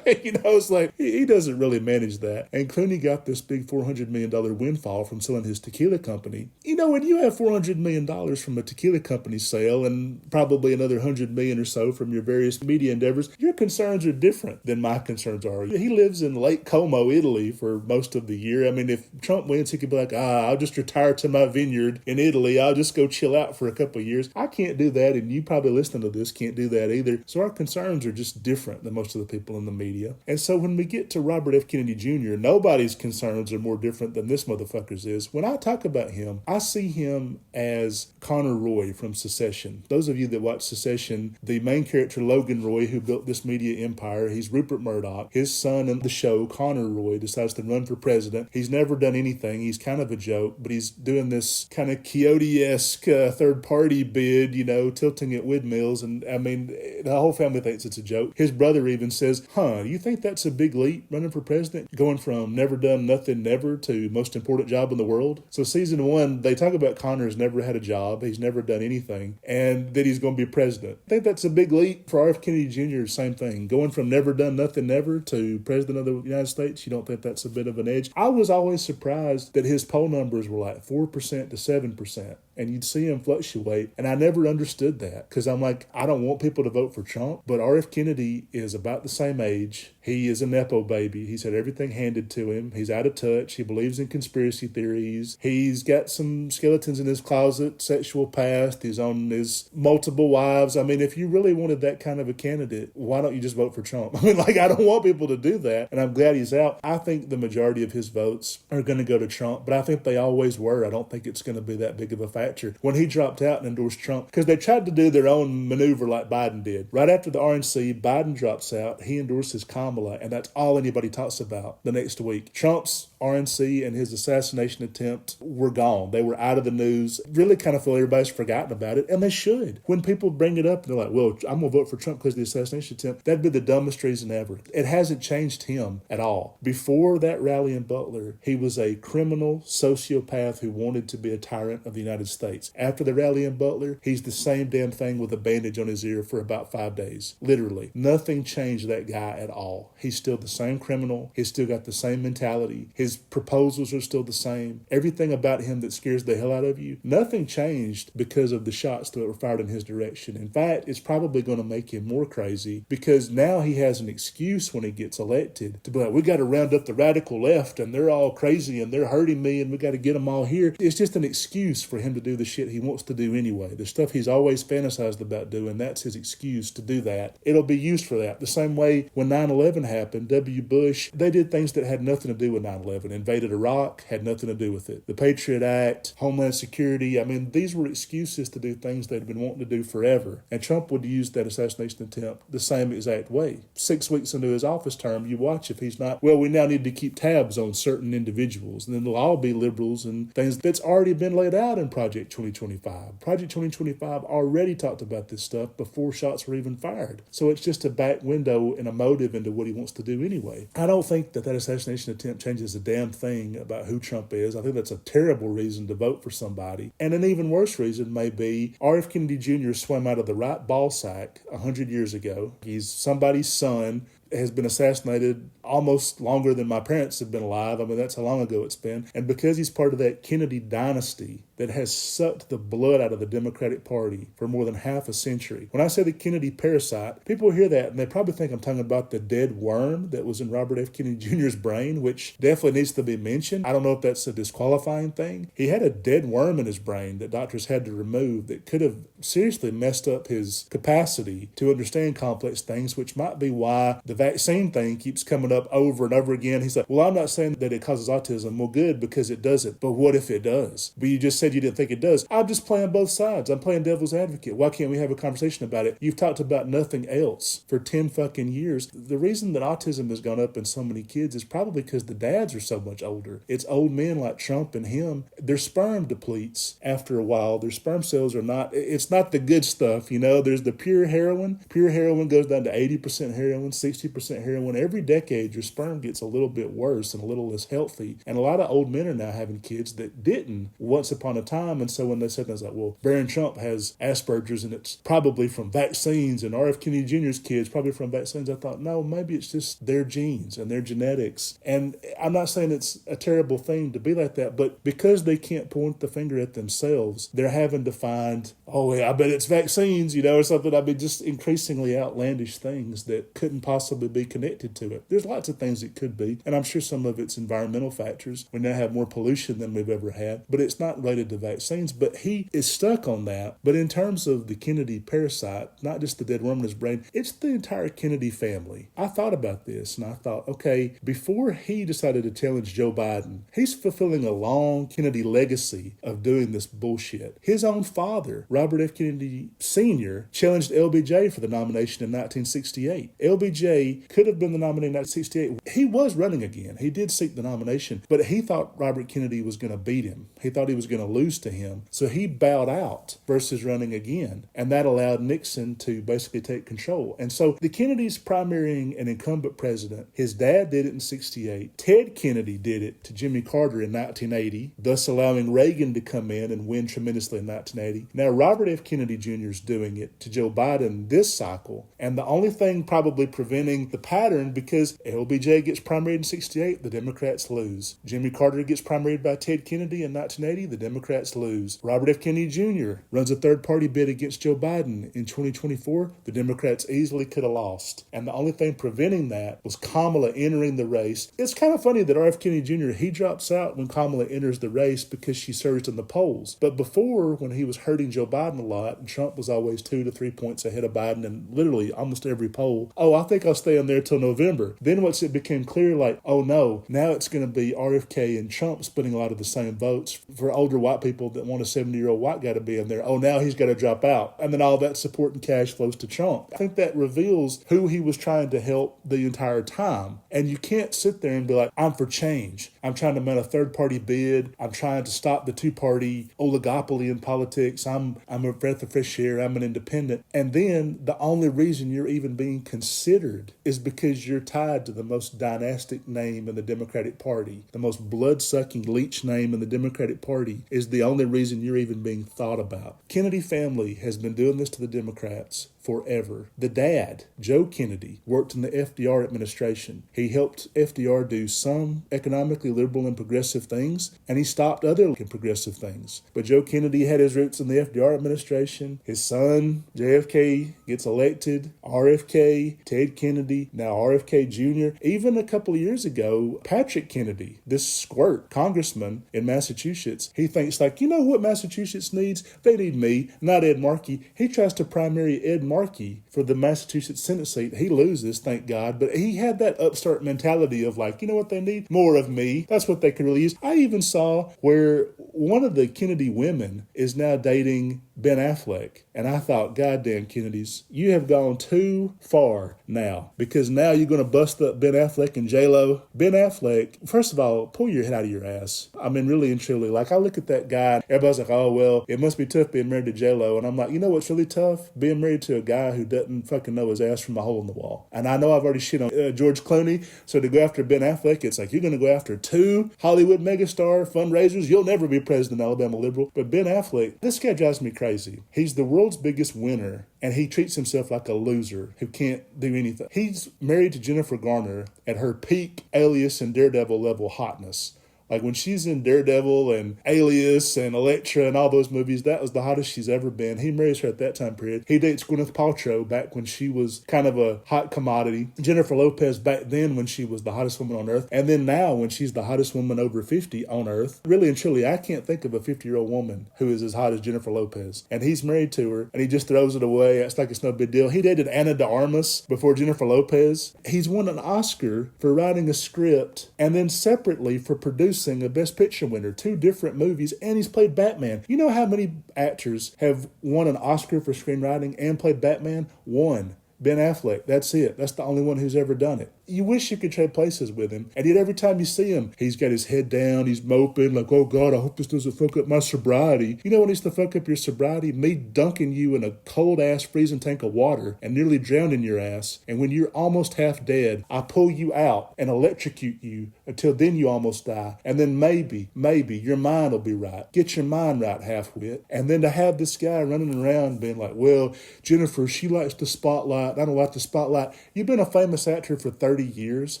It's like he doesn't really manage that. And Clooney got this big $400 million windfall from selling his tequila company. When you have $400 million from a tequila company sale and probably another $100 million or so from your various media endeavors, your concerns are different than my concerns are. He lives in Lake Como, Italy for most of the year. I mean, if Trump wins, he could be like, I'll just retire to my vineyard in Italy. I'll just go chill out for a couple of years. I can't do that, and you probably listening to this can't do that either. So our concerns are just different than most of the people in the media. And so when we get to Robert F. Kennedy Jr., nobody's concerns are more different than this motherfucker's is. When I talk about him, I see him as Connor Roy from Succession. Those of you that watch Succession, the main character, Logan Roy, who built this media empire, he's Rupert Murdoch. His son in the show, Connor Roy, decides to run for president. He's never done anything. He's kind of a joke, but he's doing this kind of Quixote-esque third-party bid, tilting at windmills. And I mean, the whole family thinks it's a joke. His brother even says, you think that's a big leap running for president? Going from never done nothing, never to most important job in the world. So season 1, they talk about Connor's never had a job. He's never done anything. And that he's going to be president. I think that's a big leap. For RF Kennedy Jr., same thing. Going from never done nothing, never to president of the United States. You don't think that's a bit of an edge? I was always surprised that his poll numbers were like 4% to 7%. And you'd see him fluctuate. And I never understood that because I'm like, I don't want people to vote for Trump. But RF Kennedy is about the same age. He is a Nepo baby. He's had everything handed to him. He's out of touch. He believes in conspiracy theories. He's got some skeletons in his closet, sexual past. He's on his multiple wives. I mean, if you really wanted that kind of a candidate, why don't you just vote for Trump? I mean, I don't want people to do that. And I'm glad he's out. I think the majority of his votes are going to go to Trump, but I think they always were. I don't think it's going to be that big of a factor. When he dropped out and endorsed Trump, because they tried to do their own maneuver like Biden did. Right after the RNC, Biden drops out. He endorses Kamala, and that's all anybody talks about the next week. Trump's RNC and his assassination attempt were gone. They were out of the news. Really kind of feel everybody's forgotten about it, and they should. When people bring it up, they're like, well, I'm going to vote for Trump because of the assassination attempt. That'd be the dumbest reason ever. It hasn't changed him at all. Before that rally in Butler, he was a criminal sociopath who wanted to be a tyrant of the United States. States. After the rally in Butler, he's the same damn thing with a bandage on his ear for about 5 days. Literally. Nothing changed that guy at all. He's still the same criminal. He's still got the same mentality. His proposals are still the same. Everything about him that scares the hell out of you, nothing changed because of the shots that were fired in his direction. In fact, it's probably going to make him more crazy because now he has an excuse when he gets elected to be like, we got to round up the radical left and they're all crazy and they're hurting me and we got to get them all here. It's just an excuse for him to do the shit he wants to do anyway. The stuff he's always fantasized about doing, that's his excuse to do that. It'll be used for that. The same way when 9/11 happened, W. Bush, they did things that had nothing to do with 9/11. Invaded Iraq, had nothing to do with it. The Patriot Act, Homeland Security, I mean, these were excuses to do things they'd been wanting to do forever. And Trump would use that assassination attempt the same exact way. 6 weeks into his office term, you watch if he's not, well, we now need to keep tabs on certain individuals. And then they'll all be liberals and things that's already been laid out in Project 2025. Project 2025 already talked about this stuff before shots were even fired. So it's just a back window and a motive into what he wants to do anyway. I don't think that assassination attempt changes a damn thing about who Trump is. I think that's a terrible reason to vote for somebody. And an even worse reason may be R.F. Kennedy Jr. swam out of the right ball sack 100 years ago. He's somebody's son, has been assassinated almost longer than my parents have been alive. I mean, that's how long ago it's been. And because he's part of that Kennedy dynasty that has sucked the blood out of the Democratic Party for more than half a century. When I say the Kennedy parasite, people hear that and they probably think I'm talking about the dead worm that was in Robert F. Kennedy Jr.'s brain, which definitely needs to be mentioned. I don't know if that's a disqualifying thing. He had a dead worm in his brain that doctors had to remove that could have seriously messed up his capacity to understand complex things, which might be why the vaccine thing keeps coming up over and over again. He's like, well, I'm not saying that it causes autism. Well, good, because it doesn't. But what if it does? But you just said you didn't think it does. I'm just playing both sides. I'm playing devil's advocate. Why can't we have a conversation about it? You've talked about nothing else for 10 fucking years. The reason that autism has gone up in so many kids is probably because the dads are so much older. It's old men like Trump and him. Their sperm depletes after a while. Their sperm cells are not, it's not the good stuff, you know. There's the pure heroin. Pure heroin goes down to 80% heroin, 60% heroin. Every decade, your sperm gets a little bit worse and a little less healthy. And a lot of old men are now having kids that didn't once upon a time. And so when they said that, I was like, well, Barron Trump has Asperger's and it's probably from vaccines, and R.F. Kennedy Jr.'s kids probably from vaccines. I thought, no, maybe it's just their genes and their genetics. And I'm not saying it's a terrible thing to be like that, but because they can't point the finger at themselves, they're having to find, oh, yeah, I bet it's vaccines, you know, or something. I mean, just increasingly outlandish things that couldn't possibly be connected to it. There's lots of things it could be, and I'm sure some of it's environmental factors. We now have more pollution than we've ever had, but it's not related to vaccines. But he is stuck on that. But in terms of the Kennedy parasite, not just the dead worm in his brain, it's the entire Kennedy family. I thought about this, and I thought, okay, before he decided to challenge Joe Biden, he's fulfilling a long Kennedy legacy of doing this bullshit. His own father, Robert F. Kennedy Sr., challenged LBJ for the nomination in 1968. LBJ could have been the nominee in 1968. He was running again. He did seek the nomination, but he thought Robert Kennedy was going to beat him. He thought he was going to lose to him. So he bowed out versus running again. And that allowed Nixon to basically take control. And so the Kennedys primarying an incumbent president, his dad did it in 68. Ted Kennedy did it to Jimmy Carter in 1980, thus allowing Reagan to come in and win tremendously in 1980. Now Robert F. Kennedy Jr. is doing it to Joe Biden this cycle. And the only thing probably preventing the pattern, because LBJ gets primaried in 68, the Democrats lose. Jimmy Carter gets primaried by Ted Kennedy in 1980, the Democrats lose. Robert F. Kennedy Jr. runs a third-party bid against Joe Biden in 2024, the Democrats easily could have lost. And the only thing preventing that was Kamala entering the race. It's kind of funny that R.F. Kennedy Jr., he drops out when Kamala enters the race because she surged in the polls. But before, when he was hurting Joe Biden a lot, and Trump was always 2 to 3 points ahead of Biden in literally almost every poll, oh, I think I'll stay on there till November. Then once it became clear, like, oh no, now it's going to be RFK and Trump splitting a lot of the same votes for older white people that want a 70-year-old white guy to be in there. Oh, now he's got to drop out. And then all that support and cash flows to Trump. I think that reveals who he was trying to help the entire time. And you can't sit there and be like, I'm for change. I'm trying to mount a third-party bid. I'm trying to stop the two-party oligopoly in politics. I'm a breath of fresh air. I'm an independent. And then the only reason you're even being considered is because you're tied to the most dynastic name in the Democratic Party, the most blood-sucking leech name in the Democratic Party, is the only reason you're even being thought about. Kennedy family has been doing this to the Democrats forever. The dad, Joe Kennedy, worked in the FDR administration. He helped FDR do some economically liberal and progressive things, and he stopped other progressive things. But Joe Kennedy had his roots in the FDR administration. His son, JFK, gets elected. RFK, Ted Kennedy, now RFK Jr. Even a couple of years ago, Patrick Kennedy, this squirt congressman in Massachusetts, he thinks like, you know what Massachusetts needs? They need me, not Ed Markey. He tries to primary Ed Markey for the Massachusetts Senate seat. He loses, thank God. But he had that upstart mentality of like, you know what they need? More of me. That's what they could really use. I even saw where one of the Kennedy women is now dating Ben Affleck. And I thought, goddamn Kennedys, you have gone too far now. Because now you're going to bust up Ben Affleck and J-Lo. Ben Affleck, first of all, pull your head out of your ass. I mean, really and truly, like I look at that guy, everybody's like, oh, well, it must be tough being married to J-Lo. And I'm like, you know what's really tough? Being married to a guy who doesn't fucking know his ass from a hole in the wall. And I know I've already shit on George Clooney. So to go after Ben Affleck, it's like you're going to go after two Hollywood megastar fundraisers. You'll never be president, Alabama liberal. But Ben Affleck, this guy drives me crazy. He's the world's biggest winner, and he treats himself like a loser who can't do anything. He's married to Jennifer Garner at her peak Alias and Daredevil level hotness. Like when she's in Daredevil and Alias and Elektra and all those movies, that was the hottest she's ever been. He marries her at that time period. He dates Gwyneth Paltrow back when she was kind of a hot commodity. Jennifer Lopez back then when she was the hottest woman on earth. And then now when she's the hottest woman over 50 on earth. Really and truly, I can't think of a 50-year-old woman who is as hot as Jennifer Lopez. And he's married to her and he just throws it away. It's like it's no big deal. He dated Ana de Armas before Jennifer Lopez. He's won an Oscar for writing a script and then separately for producing a Best Picture winner, 2 different movies, and he's played Batman. You know how many actors have won an Oscar for screenwriting and played Batman? 1. Ben Affleck. That's it. That's the only one who's ever done it. You wish you could trade places with him. And yet every time you see him, he's got his head down, he's moping, like, oh God, I hope this doesn't fuck up my sobriety. You know what needs to fuck up your sobriety? Me dunking you in a cold-ass freezing tank of water and nearly drowning your ass. And when you're almost half dead, I pull you out and electrocute you until then you almost die. And then maybe your mind will be right. Get your mind right, half-wit. And then to have this guy running around being like, well, Jennifer, she likes the spotlight. I don't like the spotlight. You've been a famous actor for 30 years,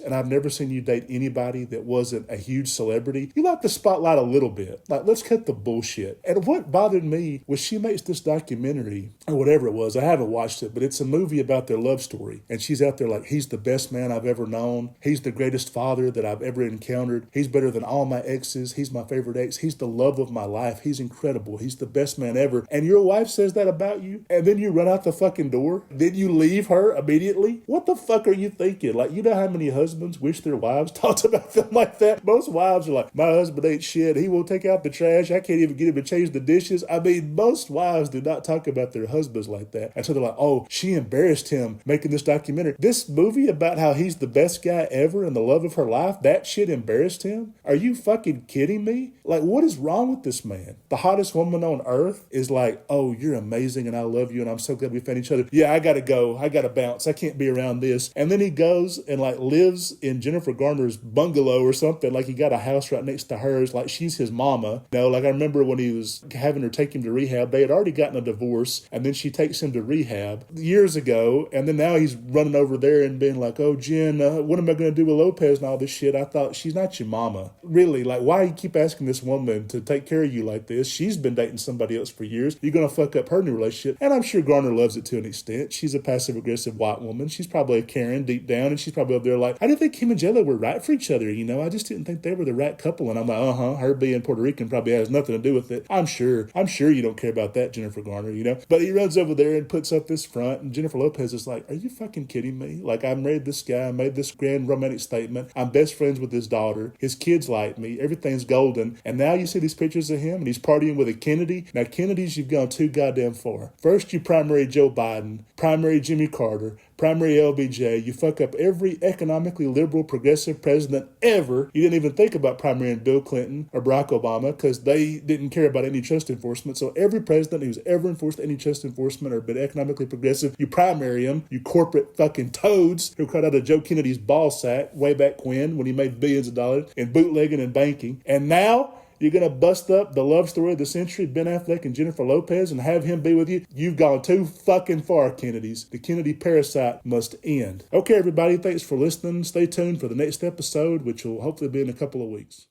and I've never seen you date anybody that wasn't a huge celebrity. You like the spotlight a little bit. Like, let's cut the bullshit. And what bothered me was she makes this documentary, or whatever it was. I haven't watched it, but it's a movie about their love story. And she's out there like, he's the best man I've ever known. He's the greatest father that I've ever encountered. He's better than all my exes. He's my favorite ex. He's the love of my life. He's incredible. He's the best man ever. And your wife says that about you, and then you run out the fucking door. Then you leave her immediately. What the fuck are you thinking? Like, you know how many husbands wish their wives talked about them like that? Most wives are like, my husband ain't shit. He won't take out the trash. I can't even get him to change the dishes. I mean, most wives do not talk about their husbands like that. And so they're like, oh, she embarrassed him making this documentary. This movie about how he's the best guy ever and the love of her life, that shit embarrassed him? Are you fucking kidding me? Like, what is wrong with this man? The hottest woman on earth is like, oh, you're amazing and I love you and I'm so glad we found each other. Yeah, I gotta go. I gotta bounce. I can't be around this. And then he goes and like lives in Jennifer Garner's bungalow or something. Like he got a house right next to hers. Like she's his mama. No, like I remember when he was having her take him to rehab, they had already gotten a divorce and then she takes him to rehab years ago. And then now he's running over there and being like, oh, Jen, what am I going to do with Lopez and all this shit? I thought, she's not your mama. Really, like why you keep asking this woman to take care of you like this? She's been dating somebody else for years. You're going to fuck up her new relationship. And I'm sure Garner loves it to an extent. She's a passive-aggressive white woman. She's probably a Karen deep down, and she's probably up there like, I didn't think him and J-Lo were right for each other, you know? I just didn't think they were the right couple. And I'm like, her being Puerto Rican probably has nothing to do with it. I'm sure you don't care about that, Jennifer Garner, you know? But he runs over there and puts up this front, and Jennifer Lopez is like, are you fucking kidding me? Like, I married this guy, I made this grand romantic statement. I'm best friends with his daughter. His kids like me. Everything's golden. And now you see these pictures of him, and he's partying with a Kennedy. Now, Kennedys, you've gone too goddamn far. First, you primary Joe Biden, primary Jimmy Carter, primary LBJ. You fuck up every economically liberal, progressive president ever. You didn't even think about primarying Bill Clinton or Barack Obama because they didn't care about antitrust enforcement. So every president who's ever enforced antitrust enforcement or been economically progressive, you primary them, you corporate fucking toads who cut out of Joe Kennedy's ball sack way back when he made billions of dollars in bootlegging and banking. And now you're going to bust up the love story of the century, Ben Affleck and Jennifer Lopez, and have him be with you? You've gone too fucking far, Kennedys. The Kennedy parasite must end. Okay, everybody, thanks for listening. Stay tuned for the next episode, which will hopefully be in a couple of weeks.